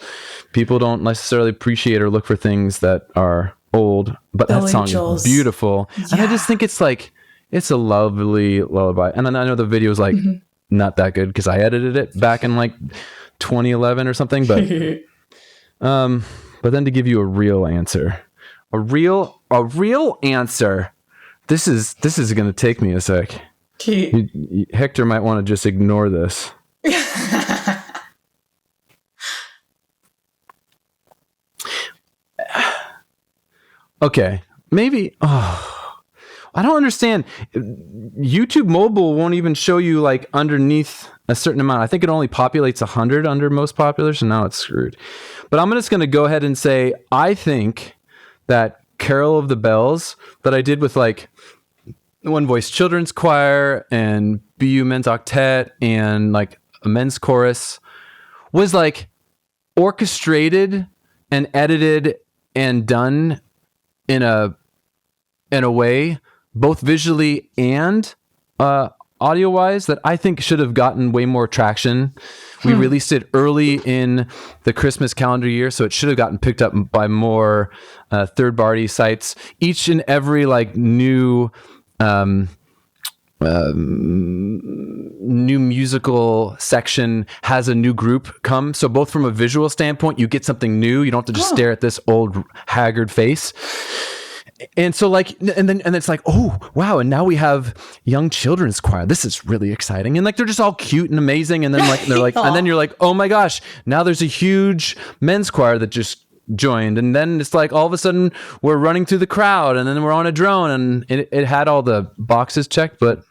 people don't necessarily appreciate or look for things that are old, but Billy that song Joel's, is beautiful, and I just think it's like it's a lovely lullaby. And then I know the video is like not that good because I edited it back in like 2011 or something, but then to give you a real answer, a real answer. This is going to take me a sec. Hector might want to just ignore this. Okay, maybe. Oh, I don't understand. YouTube mobile won't even show you like underneath a certain amount. I think it only populates 100 under most popular, so now it's screwed. But I'm just going to go ahead and say I think that Carol of the Bells that I did with like One Voice Children's Choir and BU Men's Octet and like a men's chorus was like orchestrated and edited and done in a way, both visually and audio wise, that I think should have gotten way more traction. We released it early in the Christmas calendar year, so it should have gotten picked up by more third-party sites. Each and every like new new musical section has a new group come. So both from a visual standpoint, you get something new. You don't have to just stare at this old haggard face. And so like, and then it's like, oh wow. And now we have young children's choir. This is really exciting. And like, they're just all cute and amazing. And then like, they're like, and then you're like, oh my gosh, now there's a huge men's choir that just joined. And then it's like, all of a sudden we're running through the crowd and then we're on a drone, and it had all the boxes checked, but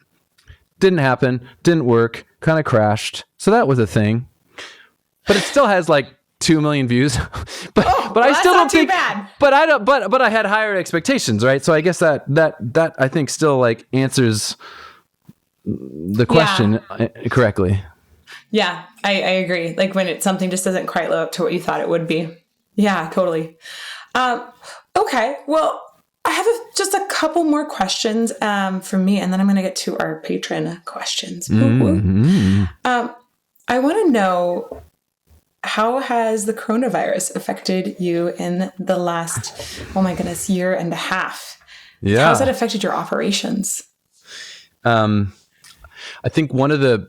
didn't happen, didn't work, kind of crashed. So that was a thing, but it still has like 2 million views. but I still don't think bad. But I don't. But I had higher expectations, right? So I guess that I think still like answers the question correctly. Yeah, I agree. Like when something just doesn't quite live up to what you thought it would be. Yeah, totally. Okay, well, I have just a couple more questions from me, and then I'm going to get to our patron questions. Mm-hmm. I want to know, how has the coronavirus affected you in the last, oh my goodness, year and a half? Yeah. How's that affected your operations? I think one of the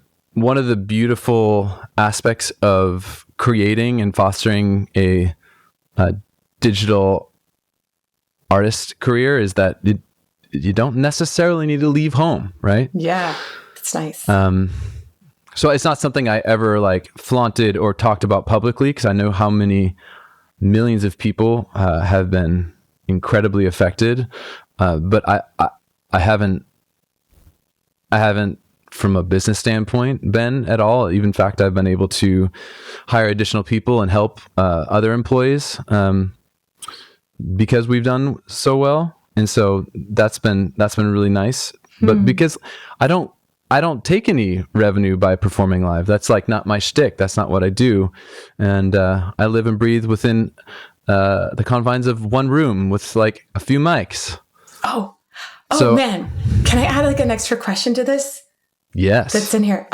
beautiful aspects of creating and fostering a digital artist career is that you don't necessarily need to leave home, right? Yeah, it's nice. So it's not something I ever like flaunted or talked about publicly, because I know how many millions of people have been incredibly affected. But I haven't from a business standpoint been at all. Even in fact, I've been able to hire additional people and help other employees because we've done so well. And so that's been really nice. But because I don't take any revenue by performing live. That's like not my shtick. That's not what I do. And I live and breathe within the confines of one room with like a few mics. Oh man. Can I add like an extra question to this? Yes. That's in here.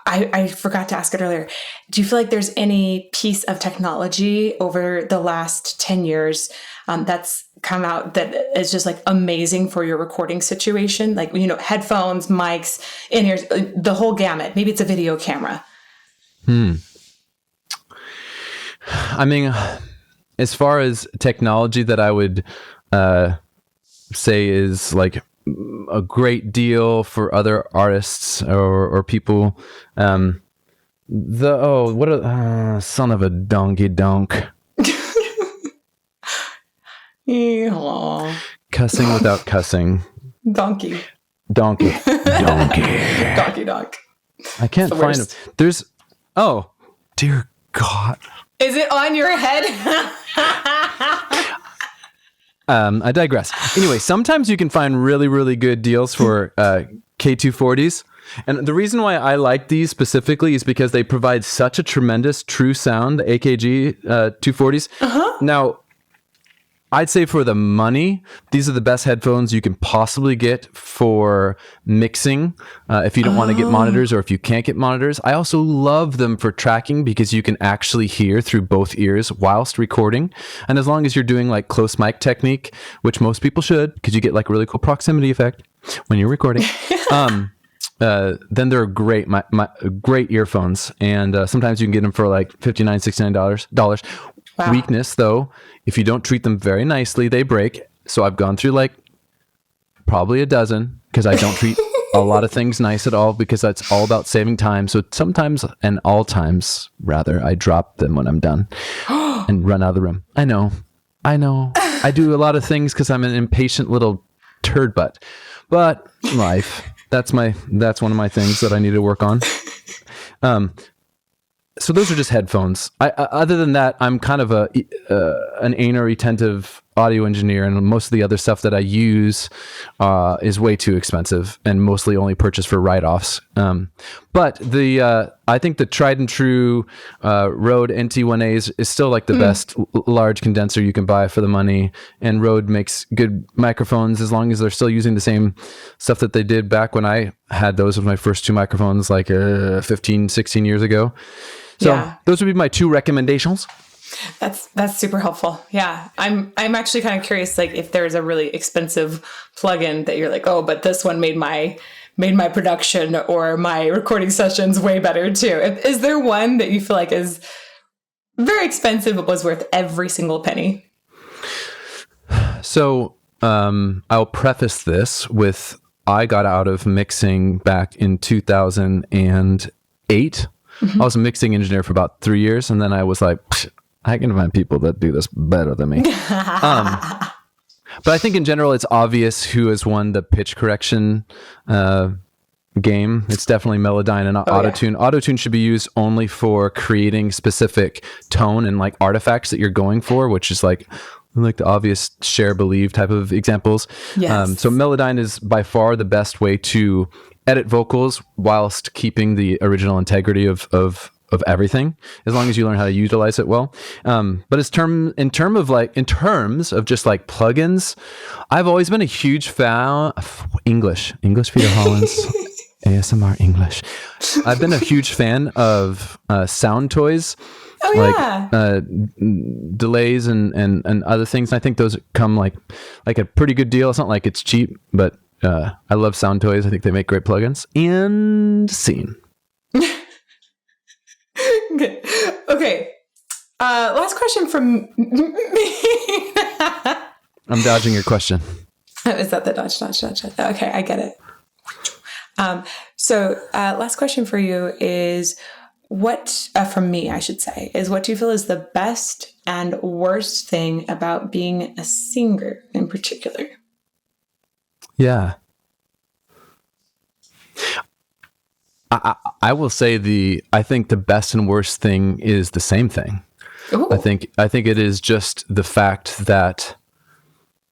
I forgot to ask it earlier. Do you feel like there's any piece of technology over the last 10 years that's come out that is just like amazing for your recording situation? Like, headphones, mics, in-ears, the whole gamut. Maybe it's a video camera. I mean, as far as technology that I would say is like a great deal for other artists or people, son of a donkey donk. Aww. Cussing without cussing. Donkey. Donkey. Donkey donk. I can't find it. There's, oh, dear God. Is it on your head? I digress. Anyway, sometimes you can find really, really good deals for K240s. And the reason why I like these specifically is because they provide such a tremendous true sound, the AKG 240s. Uh-huh. Now, I'd say for the money, these are the best headphones you can possibly get for mixing. If you don't want to get monitors, or if you can't get monitors. I also love them for tracking because you can actually hear through both ears whilst recording. And as long as you're doing like close mic technique, which most people should, because you get like a really cool proximity effect when you're recording, then they're great, great earphones. And sometimes you can get them for like $59, $69. Wow. Weakness, though, if you don't treat them very nicely, they break. So I've gone through like probably a dozen, because I don't treat a lot of things nice at all, because that's all about saving time. So sometimes, and all times rather, I drop them when I'm done and run out of the room. I know. I do a lot of things because I'm an impatient little turd butt. But life, that's one of my things that I need to work on. So those are just headphones. Other than that, I'm kind of an anal retentive audio engineer, and most of the other stuff that I use is way too expensive and mostly only purchased for write-offs. But I think the tried and true Rode NT1A is still like the best large condenser you can buy for the money. And Rode makes good microphones as long as they're still using the same stuff that they did back when I had those with my first two microphones like 15, 16 years ago. So those would be my two recommendations. That's super helpful. Yeah. I'm actually kind of curious, like if there's a really expensive plugin that you're like, oh, but this one made my made my production or my recording sessions way better too. Is there one that you feel like is very expensive but was worth every single penny? So I'll preface this with I got out of mixing back in 2008. I was a mixing engineer for about 3 years, and then I was like, I can find people that do this better than me. But I think in general, it's obvious who has won the pitch correction game. It's definitely Melodyne and not Autotune. Yeah. Autotune should be used only for creating specific tone and like artifacts that you're going for, which is like the obvious share believe type of examples. Yes. So Melodyne is by far the best way to edit vocals whilst keeping the original integrity of everything, as long as you learn how to utilize it well. But in terms of just like plugins, I've always been a huge fan of English Peter Hollens. ASMR English. I've been a huge fan of sound toys. Delays and other things. I think those come like a pretty good deal. It's not like it's cheap, but I love sound toys. I think they make great plugins. And scene. Good. Okay. Last question from me. I'm dodging your question. Is that the dodge? Okay, I get it. So last question for you is what, from me, I should say, is what do you feel is the best and worst thing about being a singer in particular? Yeah. I will say I think the best and worst thing is the same thing. Ooh. I think it is just the fact that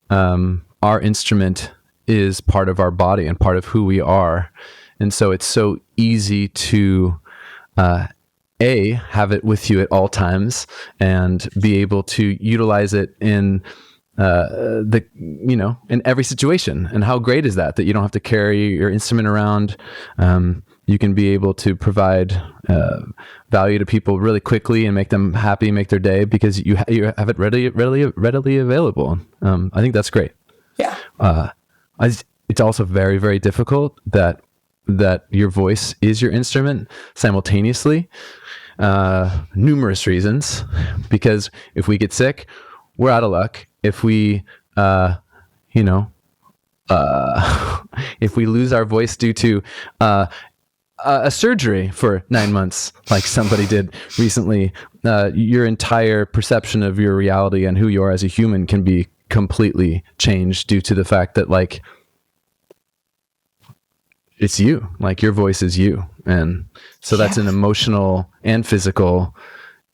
our instrument is part of our body and part of who we are. And so it's so easy to have it with you at all times and be able to utilize it in in every situation. And how great is that you don't have to carry your instrument around. You can be able to provide value to people really quickly and make them happy, make their day because you have it readily available. I think that's great. Yeah. It's also very, very difficult that your voice is your instrument simultaneously. Numerous reasons, because if we get sick, we're out of luck. If we, if we lose our voice due to a surgery for 9 months, like somebody did recently, your entire perception of your reality and who you are as a human can be completely changed due to the fact that like it's you, like your voice is you. And so that's an emotional and physical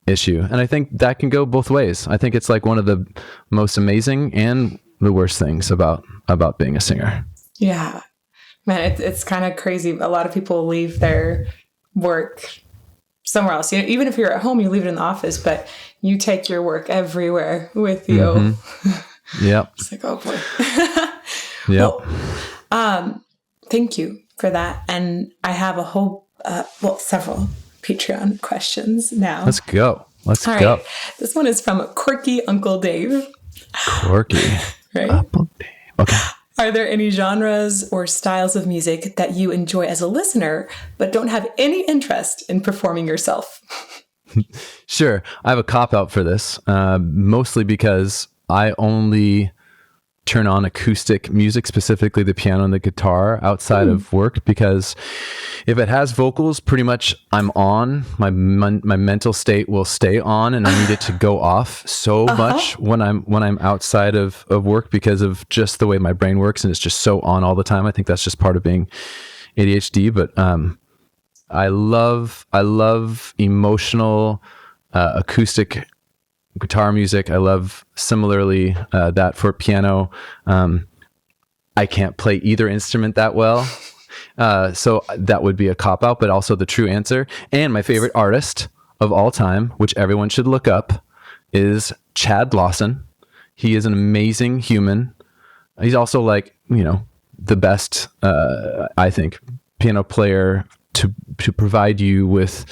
issue. And I think that can go both ways. I think it's like one of the most amazing and the worst things about being a singer. Yeah, man, it's kind of crazy. A lot of people leave their work somewhere else. Even if you're at home, you leave it in the office, but you take your work everywhere with you. Mm-hmm. Yep. It's like, oh boy. Yep. Well, thank you for that. And I have a whole, several Patreon questions now. Let's go. All go. Right. This one is from Quirky Uncle Dave. Quirky. Right? Uncle Dave. Okay. Are there any genres or styles of music that you enjoy as a listener, but don't have any interest in performing yourself? Sure. I have a cop-out for this, mostly because I only turn on acoustic music, specifically the piano and the guitar outside of work, because if it has vocals, pretty much I'm on, my mental state will stay on, and I need it to go off so much when I'm outside of work because of just the way my brain works, and it's just so on all the time. I think that's just part of being ADHD, but I love emotional acoustic guitar music. I love similarly that for piano. I can't play either instrument that well. So that would be a cop-out, but also the true answer. And my favorite artist of all time, which everyone should look up, is Chad Lawson. He is an amazing human. He's also like, the best, I think, piano player to provide you with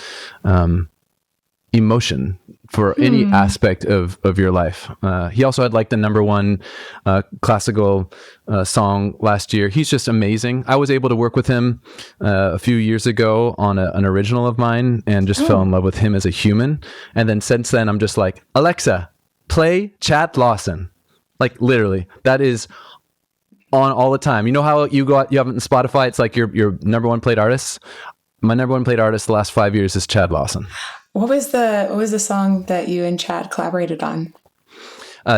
emotion, for any aspect of your life. He also had like the number one classical song last year. He's just amazing. I was able to work with him a few years ago on an original of mine and just fell in love with him as a human. And then since then, I'm just like, Alexa, play Chad Lawson. Like literally, that is on all the time. You know how you have it in Spotify? It's like your number one played artist. My number one played artist the last 5 years is Chad Lawson. What was the song that you and Chad collaborated on?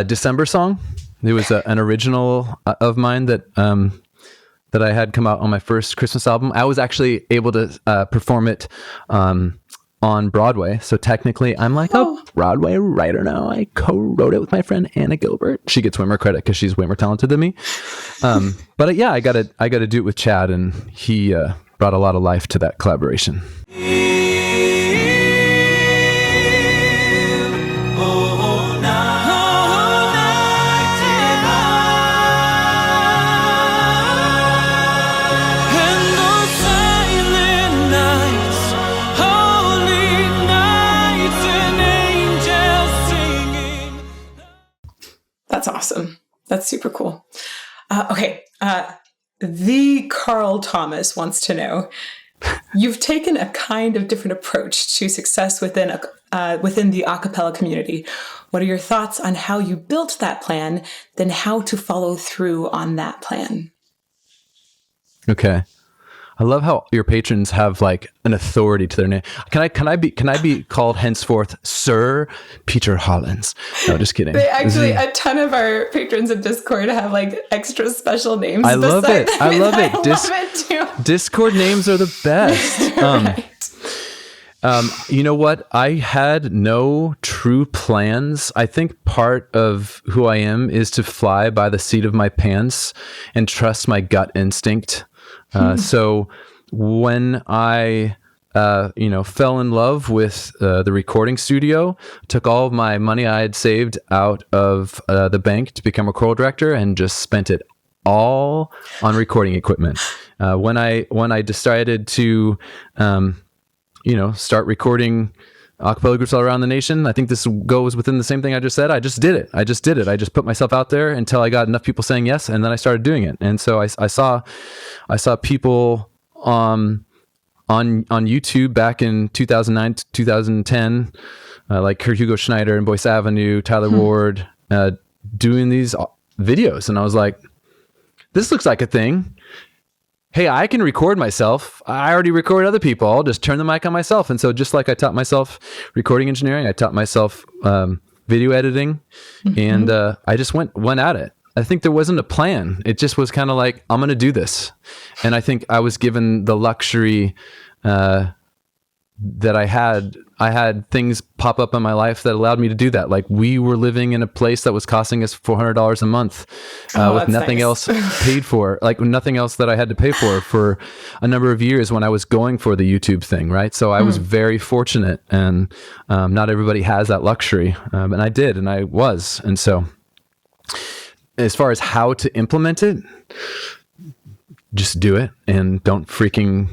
December song. It was an original of mine that I had come out on my first Christmas album. I was actually able to perform it on Broadway. So technically I'm like a Broadway writer now. I co-wrote it with my friend Anna Gilbert. She gets way more credit because she's way more talented than me. But yeah, I gotta do it with Chad, and he brought a lot of life to that collaboration. That's awesome. That's super cool. Okay. The Carl Thomas wants to know, you've taken a kind of different approach to success within the a cappella community. What are your thoughts on how you built that plan, then how to follow through on that plan? Okay. I love how your patrons have like an authority to their name. Can I be called henceforth Sir Peter Hollens? No, just kidding. They actually, a ton of our patrons in Discord have like extra special names. I love it. I love it. I love it too. Discord names are the best. Right. You know what? I had no true plans. I think part of who I am is to fly by the seat of my pants and trust my gut instinct. So when I, fell in love with the recording studio, took all of my money I had saved out of the bank to become a choral director and just spent it all on recording equipment. When I decided to, start recording a cappella groups all around the nation, I think this goes within the same thing I just said. I just did it. I just put myself out there until I got enough people saying yes, and then I started doing it. And so I saw people on YouTube back in 2009 to 2010, like Kurt Hugo Schneider and Boyce Avenue, Tyler Ward, doing these videos, and I was like, this looks like a thing. Hey, I can record myself. I already record other people. I'll just turn the mic on myself. And so just like I taught myself recording engineering, I taught myself video editing, and I just went at it. I think there wasn't a plan. It just was kind of like, I'm going to do this. And I think I was given the luxury that I had things pop up in my life that allowed me to do that. Like, we were living in a place that was costing us $400 a month with nothing else paid for, like nothing else that I had to pay for a number of years when I was going for the YouTube thing. Right. So I was very fortunate, and not everybody has that luxury. And I did, and I was. And so as far as how to implement it, just do it, and don't freaking,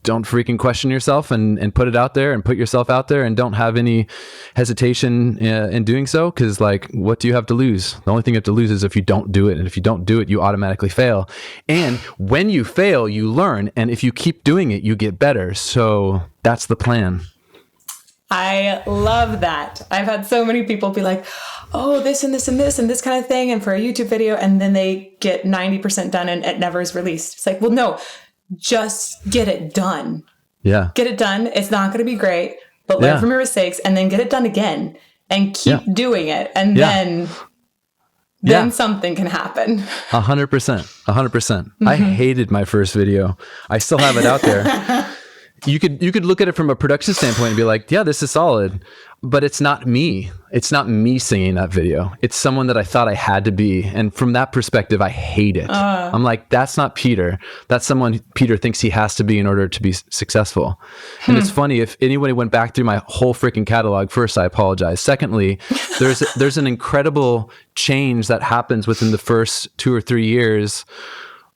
don't freaking question yourself, and put it out there, and put yourself out there, and don't have any hesitation in doing so. Cause like, what do you have to lose? The only thing you have to lose is if you don't do it. And if you don't do it, you automatically fail. And when you fail, you learn. And if you keep doing it, you get better. So that's the plan. I love that. I've had so many people be like, oh, this and this and this and this kind of thing, and for a YouTube video, and then they get 90% done and it never is released. It's like, well, no, just get it done. Yeah. Get it done. It's not going to be great, but learn from your mistakes, and then get it done again, and keep doing it. And then something can happen. 100%. 100%. I hated my first video. I still have it out there. You could look at it from a production standpoint and be like, yeah, this is solid, but it's not me. It's not me singing that video. It's someone that I thought I had to be. And from that perspective, I hate it. I'm like, that's not Peter. That's someone Peter thinks he has to be in order to be successful. And it's funny, if anybody went back through my whole freaking catalog, first, I apologize. Secondly, there's an incredible change that happens within the first 2 or 3 years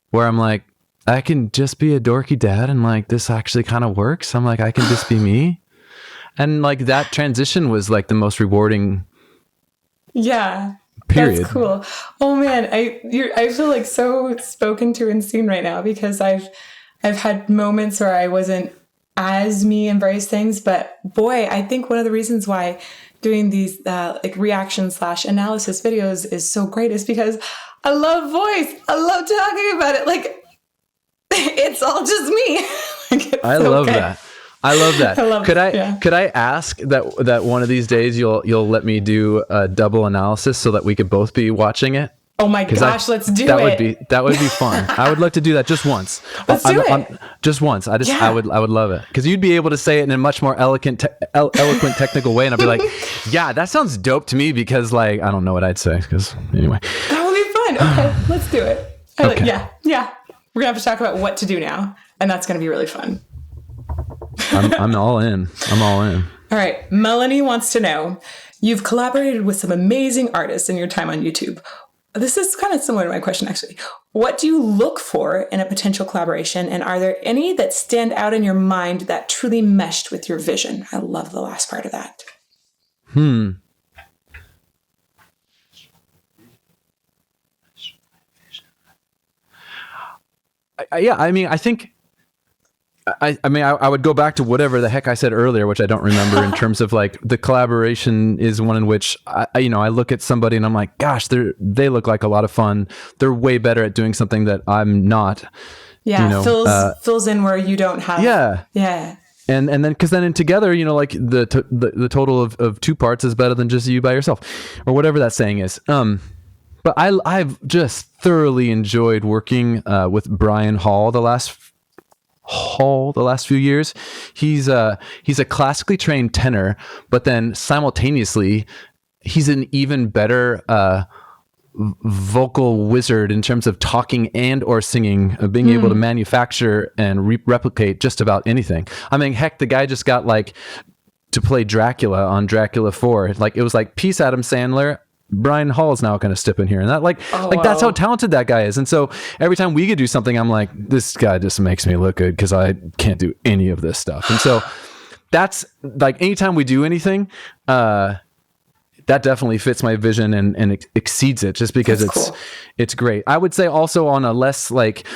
where I'm like, I can just be a dorky dad, and like, this actually kind of works. I'm like, I can just be me. And like that transition was like the most rewarding Yeah. period. That's cool. Oh man, I feel like so spoken to and seen right now, because I've had moments where I wasn't as me in various things, but boy, I think one of the reasons why doing these like reaction / analysis videos is so great is because I love voice. I love talking about it. Like, it's all just me. Like, I love that. I love that. I love could it, I yeah. could I ask that one of these days you'll let me do a double analysis so that we could both be watching it? Oh my gosh, let's do that it. That would be fun. I would love to do that just once. Let's do it. Just once. I Yeah. would love it, because you'd be able to say it in a much more eloquent technical way, and I'd be like, yeah, that sounds dope to me, because like I don't know what I'd say, because anyway. That would be fun. Okay, let's do it. Okay. Yeah. We're gonna have to talk about what to do now, and that's gonna be really fun. I'm all in. I'm all in. All right, Melanie wants to know, you've collaborated with some amazing artists in your time on YouTube. This is kind of similar to my question, actually. What do you look for in a potential collaboration, and are there any that stand out in your mind that truly meshed with your vision? I love the last part of that. I mean, I think. I would go back to whatever the heck I said earlier, which I don't remember, in terms of like the collaboration is one in which I look at somebody and I'm like, gosh, they look like a lot of fun. They're way better at doing something that I'm not. Yeah, fills in where you don't have. Yeah. And then because then together, like the total of two parts is better than just you by yourself, or whatever that saying is. But I've just thoroughly enjoyed working with Brian Hall the last few years. He's a classically trained tenor, but then simultaneously he's an even better vocal wizard in terms of talking and or singing, being able to manufacture and replicate just about anything. I mean, heck, the guy just got like to play Dracula on Dracula 4. Like, it was like, peace, Adam Sandler. Brian Hall is now going to step in here, and that that's how talented that guy is. And so every time we could do something, I'm like, this guy just makes me look good, because I can't do any of this stuff. And so that's like, anytime we do anything, that definitely fits my vision and exceeds it, just because it's great. I would say also, on a less like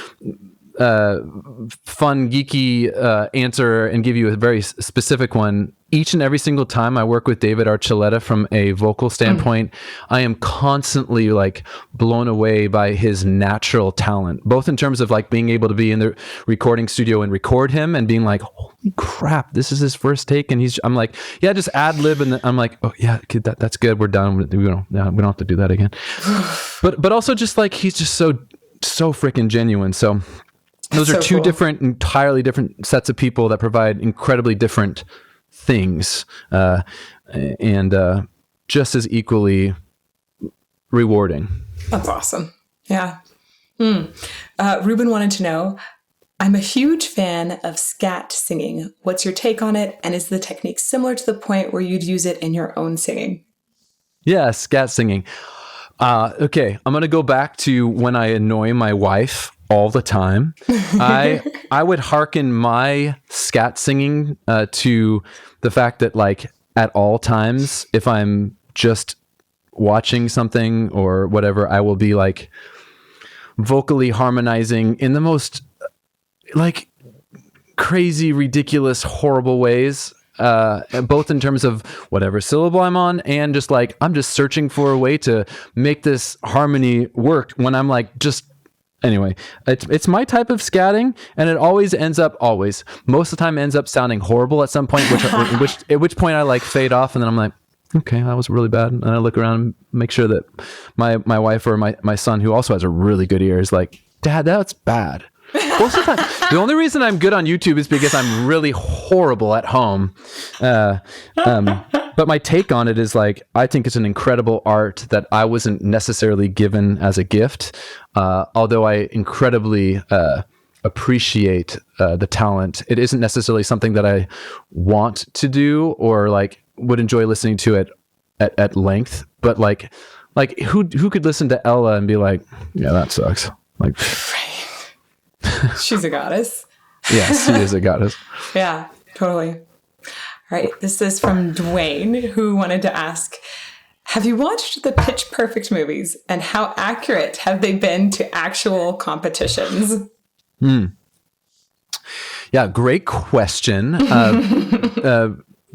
fun geeky answer, and give you a very specific one, each and every single time I work with David Archuleta from a vocal standpoint, I am constantly like blown away by his natural talent, both in terms of like being able to be in the recording studio and record him and being like, holy crap, this is his first take, and I'm like, yeah, just ad lib, and I'm like, oh yeah, that's good, we're done, we don't have to do that again. but also just like, he's just so freaking genuine. So those are two entirely different sets of people that provide incredibly different things, and just as equally rewarding. That's awesome. Yeah. Ruben wanted to know, I'm a huge fan of scat singing. What's your take on it? And is the technique similar to the point where you'd use it in your own singing? Yeah, scat singing. Okay, I'm going to go back to when I annoy my wife all the time. I would hearken my scat singing to the fact that, like, at all times, if I'm just watching something or whatever, I will be like vocally harmonizing in the most like crazy, ridiculous, horrible ways, both in terms of whatever syllable I'm on, and just like I'm just searching for a way to make this harmony work when I'm like just. Anyway, it's my type of scatting, and it always most of the time ends up sounding horrible at some point, at which point I like fade off, and then I'm like, okay, that was really bad. And I look around and make sure that my wife or my son, who also has a really good ear, is like, Dad, that's bad. Most of the time, the only reason I'm good on YouTube is because I'm really horrible at home. But my take on it is like, I think it's an incredible art that I wasn't necessarily given as a gift, although I incredibly appreciate the talent. It isn't necessarily something that I want to do or like would enjoy listening to it at length. But like who could listen to Ella and be like, yeah, that sucks. Like, She's a goddess. Yes, she is a goddess. Yeah, totally. All right, this is from Dwayne, who wanted to ask, have you watched the Pitch Perfect movies, and how accurate have they been to actual competitions? Yeah, great question.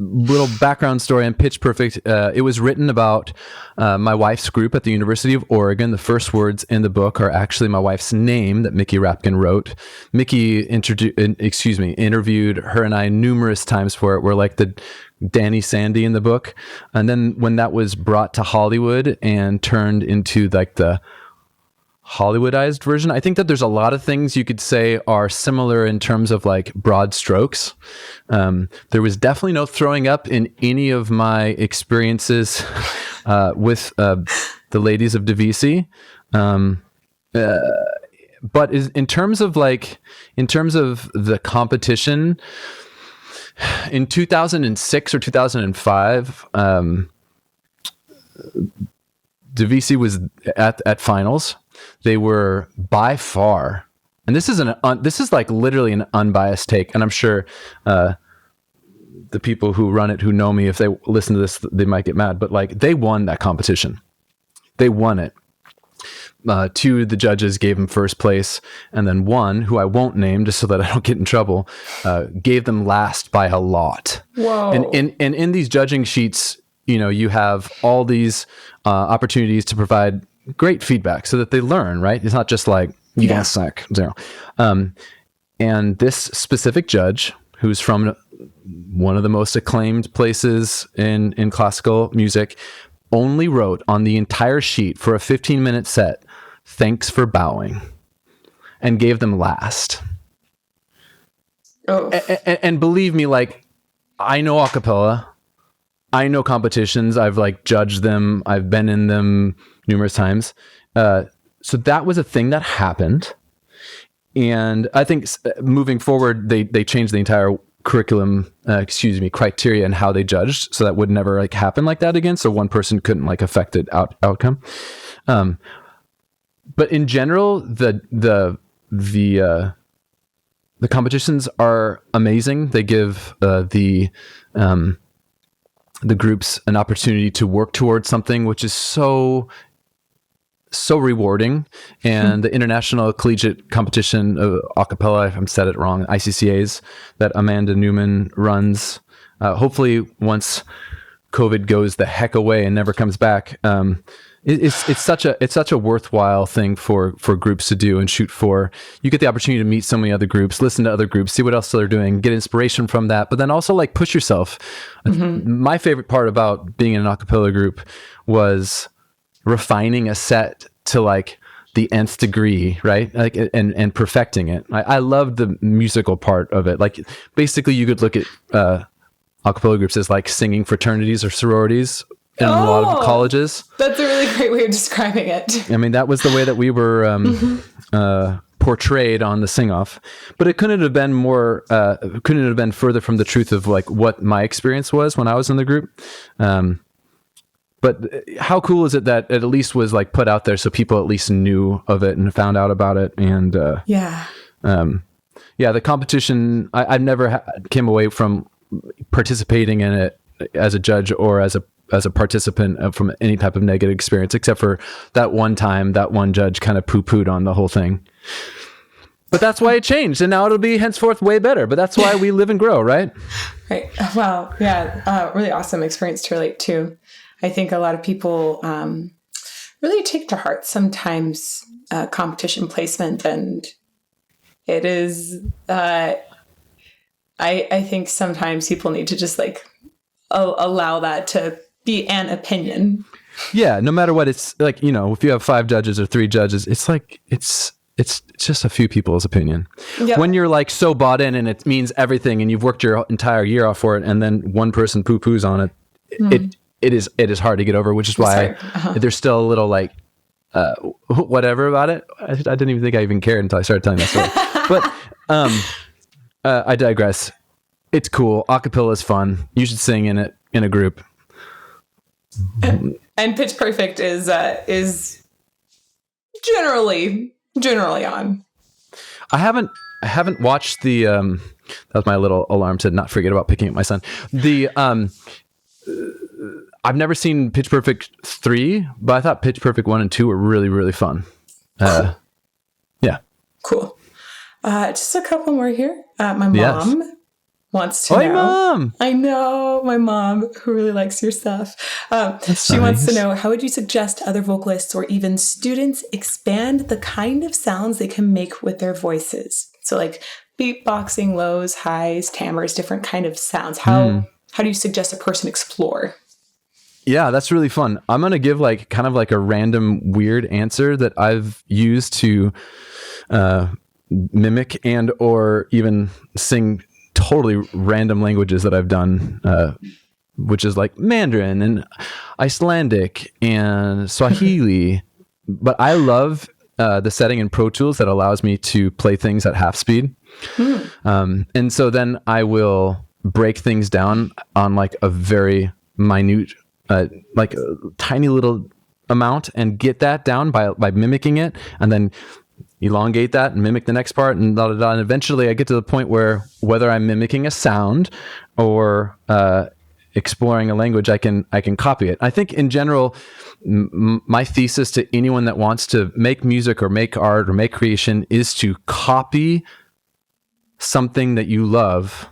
Little background story on Pitch Perfect. It was written about my wife's group at the University of Oregon. The first words in the book are actually my wife's name that Mickey Rapkin wrote. Mickey interviewed her and I numerous times for it. We're like the Danny Sandy in the book. And then when that was brought to Hollywood and turned into like the Hollywoodized version, I think that there's a lot of things you could say are similar in terms of like broad strokes. There was definitely no throwing up in any of my experiences with the ladies of Divisi. But in terms of the competition in 2006 or 2005, Divisi was at finals. They were by far, and this is like literally an unbiased take, and I'm sure the people who run it, who know me, if they listen to this, they might get mad, but like they won that competition. They won it. Two of the judges gave them first place, and then one, who I won't name just so that I don't get in trouble, gave them last by a lot. Whoa. And in these judging sheets, you have all these opportunities to provide great feedback so that they learn, right? It's not just like, you guys suck, 0. And this specific judge, who's from one of the most acclaimed places in classical music, only wrote on the entire sheet for a 15-minute set, "Thanks for bowing," and gave them last. Oh. And believe me, like, I know a cappella. I know competitions. I've like judged them. I've been in them numerous times. So that was a thing that happened. And I think moving forward, they changed the entire curriculum, criteria and how they judged. So that would never like happen like that again. So one person couldn't like affect it outcome. But in general, the competitions are amazing. They give the groups an opportunity to work towards something which is so rewarding. And the International Collegiate Competition of Acapella, if I'm said it wrong, ICCAs, that Amanda Newman runs, hopefully once COVID goes the heck away and never comes back, it's such a worthwhile thing for groups to do and shoot for. You get the opportunity to meet so many other groups, listen to other groups, see what else they're doing, get inspiration from that, but then also like push yourself. My favorite part about being in an a cappella group was refining a set to like the nth degree, right? Like, and perfecting it. I loved the musical part of it. Like basically you could look at a cappella groups as like singing fraternities or sororities in a lot of colleges. That's a really great way of describing it. I mean, that was the way that we were portrayed on the sing-off, but it couldn't have been more, couldn't have been further from the truth of like what my experience was when I was in the group. But how cool is it that it at least was like put out there so people at least knew of it and found out about it? And the competition, I've never came away from participating in it as a judge or as a participant from any type of negative experience, except for that one time that one judge kind of poo-pooed on the whole thing. But that's why it changed, and now it'll be henceforth way better. But that's why we live and grow, right? Right. Wow. Yeah. Really awesome experience to relate to. I think a lot of people really take to heart sometimes competition placement, and it is. I think sometimes people need to just like allow that to be an opinion. Yeah. No matter what, it's like, if you have 5 judges or 3 judges, it's like it's just a few people's opinion. Yep. When you're like so bought in and it means everything, and you've worked your entire year off for it, and then one person poo-poos on it, it is hard to get over, which is why there's still a little like whatever about it. I didn't even think I even cared until I started telling that story. But I digress. It's cool. Acapella is fun. You should sing in it in a group. And Pitch Perfect is generally on. I haven't watched the that was my little alarm to not forget about picking up my son. The I've never seen Pitch Perfect 3, but I thought Pitch Perfect 1 and 2 were really, really fun. Yeah. Cool. Just a couple more here. My mom Yes. wants to Hey, know. Mom! I know, my mom, who really likes your stuff. She wants to nice. know, how would you suggest other vocalists or even students expand the kind of sounds they can make with their voices? So like beatboxing, lows, highs, timers, different kind of sounds. How do you suggest a person explore? Yeah, that's really fun. I'm going to give like kind of like a random weird answer that I've used to mimic and or even sing totally random languages that I've done, which is like Mandarin and Icelandic and Swahili. But I love the setting in Pro Tools that allows me to play things at half speed. And so then I will break things down on like a very minute, like a tiny little amount and get that down by mimicking it, and then elongate that and mimic the next part and da da da. And eventually I get to the point where whether I'm mimicking a sound or exploring a language, I can copy it. I think in general, my thesis to anyone that wants to make music or make art or make creation is to copy something that you love.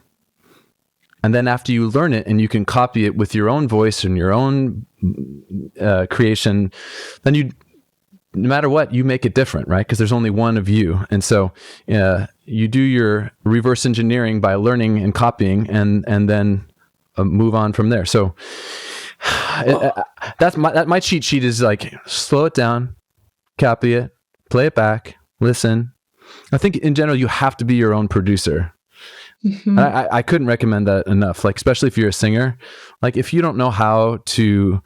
And then after you learn it and you can copy it with your own voice and your own creation, then no matter what, you make it different, right? Because there's only one of you. And so you do your reverse engineering by learning and copying and then move on from there. So that's my cheat sheet is like, slow it down, copy it, play it back, listen. I think in general, you have to be your own producer. Mm-hmm. I couldn't recommend that enough. Like, especially if you're a singer, like if you don't know how to,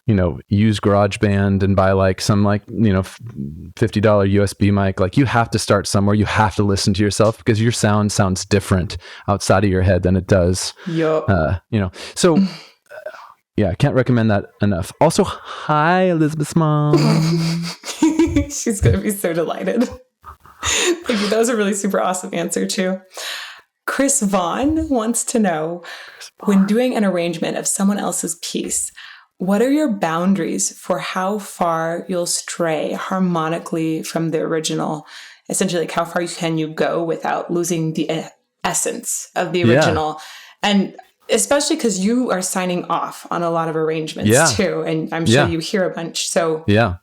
use GarageBand and buy like some like, $50 USB mic, like you have to start somewhere. You have to listen to yourself because your sound sounds different outside of your head than it does. Yup. So yeah, I can't recommend that enough. Also, hi, Elizabeth's mom. She's going to be so delighted. Thank you. That was a really super awesome answer too. Chris Vaughn wants to know, when doing an arrangement of someone else's piece, what are your boundaries for how far you'll stray harmonically from the original? Essentially, like how far can you go without losing the essence of the original? Yeah. And especially because you are signing off on a lot of arrangements too. And I'm sure you hear a bunch. So yeah,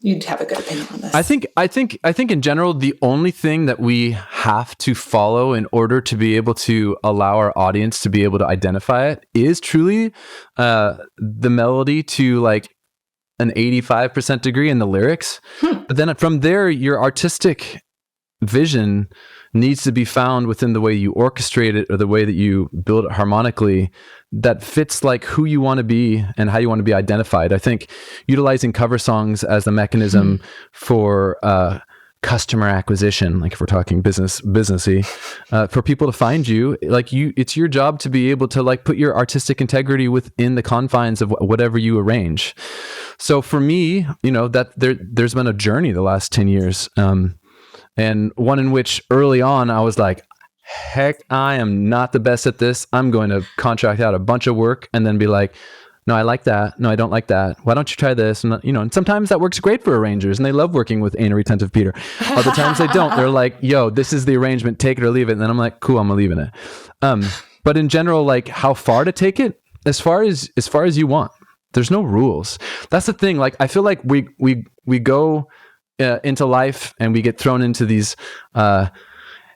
you'd have a good opinion on this. I think in general, the only thing that we have to follow in order to be able to allow our audience to be able to identify it is truly the melody to like an 85% degree in the lyrics. But then from there, your artistic vision needs to be found within the way you orchestrate it or the way that you build it harmonically that fits like who you want to be and how you want to be identified. I think utilizing cover songs as the mechanism for customer acquisition, like if we're talking businessy, for people to find you, like it's your job to be able to like put your artistic integrity within the confines of whatever you arrange. So for me, that there's been a journey the last 10 years. And one in which early on I was like, heck, I am not the best at this. I'm going to contract out a bunch of work and then be like, no, I like that. No, I don't like that. Why don't you try this? And, and sometimes that works great for arrangers and they love working with anal retentive Peter. Other times they don't. They're like, yo, this is the arrangement. Take it or leave it. And then I'm like, cool, I'm leaving it. But in general, like how far to take it, as far as you want. There's no rules. That's the thing. Like, I feel like we go into life and we get thrown into these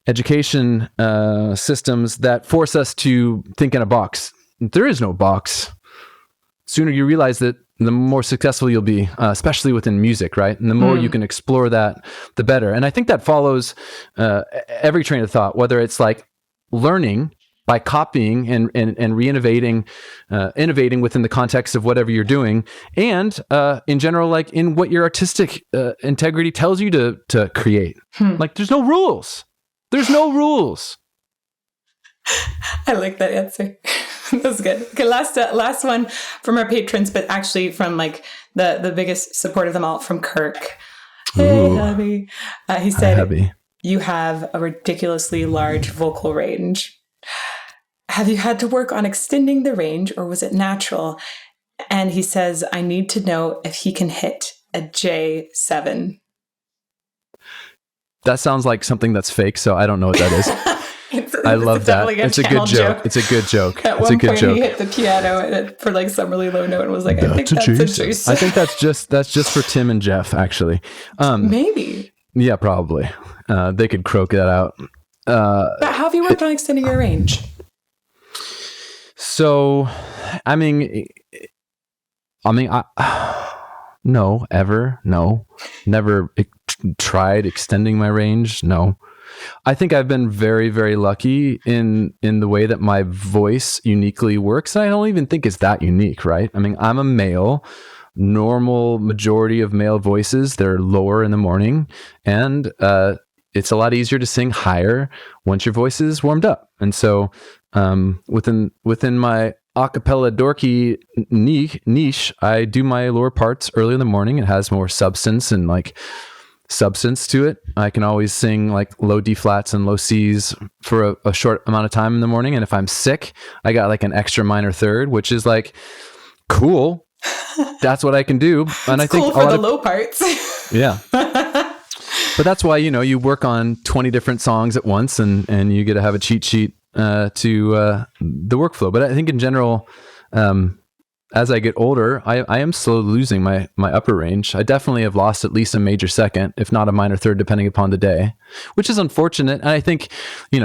education systems that force us to think in a box. There is no box. Sooner you realize that, the more successful you'll be, especially within music, right? And the more you can explore that, the better. And I think that follows every train of thought, whether it's like learning by copying and re-innovating, innovating within the context of whatever you're doing, and in general, like in what your artistic integrity tells you to create. Like there's no rules. There's no rules. I like that answer. That's good. Okay, last one from our patrons, but actually from like the biggest support of them all, from Kirk. Hey, hubby. He said, Hi, hubby. you have a ridiculously large vocal range. Have you had to work on extending the range, or was it natural? And he says, I need to know if he can hit a J7. That sounds like something that's fake, so I don't know what that is. I love that. It's a good joke. It's a good joke. At one point, he hit the piano for like some really low note and was like, I think that's a J7. I think that's just for Tim and Jeff, actually. Maybe. Yeah, probably. They could croak that out. But how have you worked on extending your range? So, I mean, no, never tried extending my range. No, I think I've been very, very lucky in the way that my voice uniquely works. And I don't even think it's that unique, right? I mean, I'm a male. Normal majority of male voices, they're lower in the morning, and it's a lot easier to sing higher once your voice is warmed up. And so, within my acapella dorky niche, I do my lower parts early in the morning. It has more substance to it. I can always sing like low D flats and low C's for a short amount of time in the morning. And if I'm sick, I got like an extra minor third, which is like cool. That's what I can do. And I think cool for the low parts. Yeah. But that's why, you work on 20 different songs at once and you get to have a cheat sheet to the workflow. But I think in general, as I get older, I am slowly losing my upper range. I definitely have lost at least a major second, if not a minor third, depending upon the day, which is unfortunate. And I think,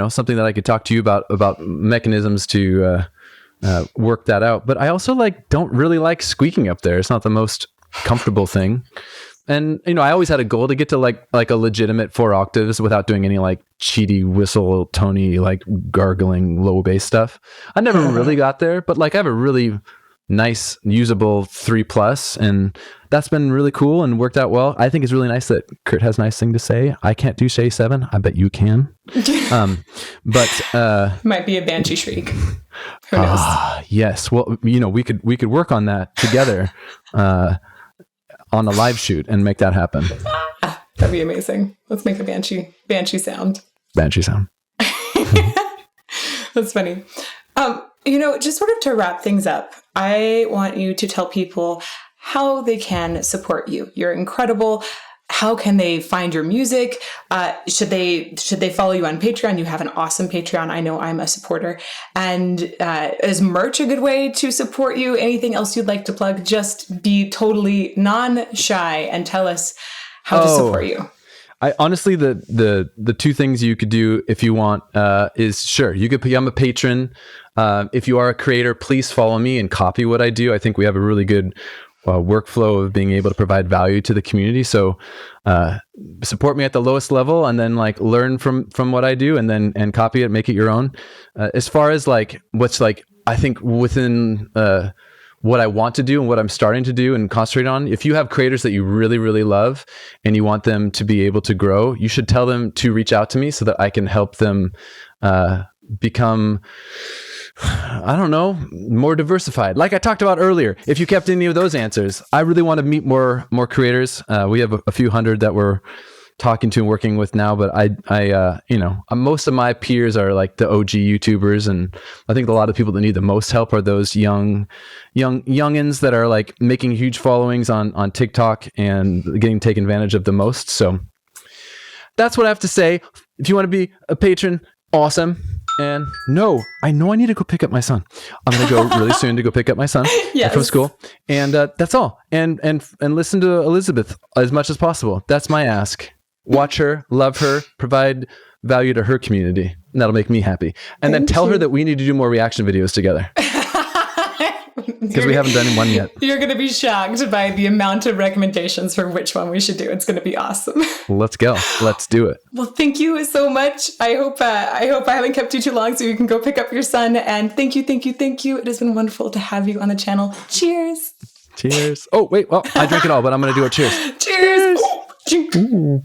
something that I could talk to you about mechanisms to work that out. But I also don't really like squeaking up there. It's not the most comfortable thing. And, I always had a goal to get to like a legitimate 4 octaves without doing any cheaty whistle, tony, gargling low bass stuff. I never really got there, but I have a really nice, usable 3+, and that's been really cool and worked out well. I think it's really nice that Kurt has a nice thing to say. I can't do J7. I bet you can. But might be a banshee shriek. Who knows? Yes. Well, we could work on that together. On a live shoot and make that happen. That'd be amazing. Let's make a banshee sound. Banshee sound. That's funny. Just sort of to wrap things up, I want you to tell people how they can support you. You're incredible. How can they find your music? Should they follow you on Patreon? You have an awesome Patreon. I know I'm a supporter. And is merch a good way to support you? Anything else you'd like to plug? Just be totally non-shy and tell us how to support you. I honestly, the two things you could do if you want is sure, you could become a patron. If you are a creator, please follow me and copy what I do. I think we have a really good workflow of being able to provide value to the community. So support me at the lowest level and then learn from what I do and copy it, make it your own. As far as what's I think within what I want to do and what I'm starting to do and concentrate on, if you have creators that you really, really love and you want them to be able to grow, you should tell them to reach out to me so that I can help them become, I don't know, more diversified. Like I talked about earlier, if you kept any of those answers, I really want to meet more creators. We have a few hundred that we're talking to and working with now, but I most of my peers are the OG YouTubers, and I think a lot of people that need the most help are those youngins that are making huge followings on TikTok and getting taken advantage of the most. So that's what I have to say. If you want to be a patron, awesome. And no, I know I need to go pick up my son. I'm going to go really soon to go pick up my son from school. And that's all. And listen to Elizabeth as much as possible. That's my ask. Watch her, love her, provide value to her community. And that'll make me happy. And then tell her that we need to do more reaction videos together. Because we haven't done one yet. You're going to be shocked by the amount of recommendations for which one we should do. It's going to be awesome. Let's go. Let's do it. Well, thank you so much. I hope I haven't kept you too long so you can go pick up your son. And thank you. It has been wonderful to have you on the channel. Cheers. Cheers. Oh, wait. Well, I drank it all, but I'm going to do a cheers. Cheers. Cheers.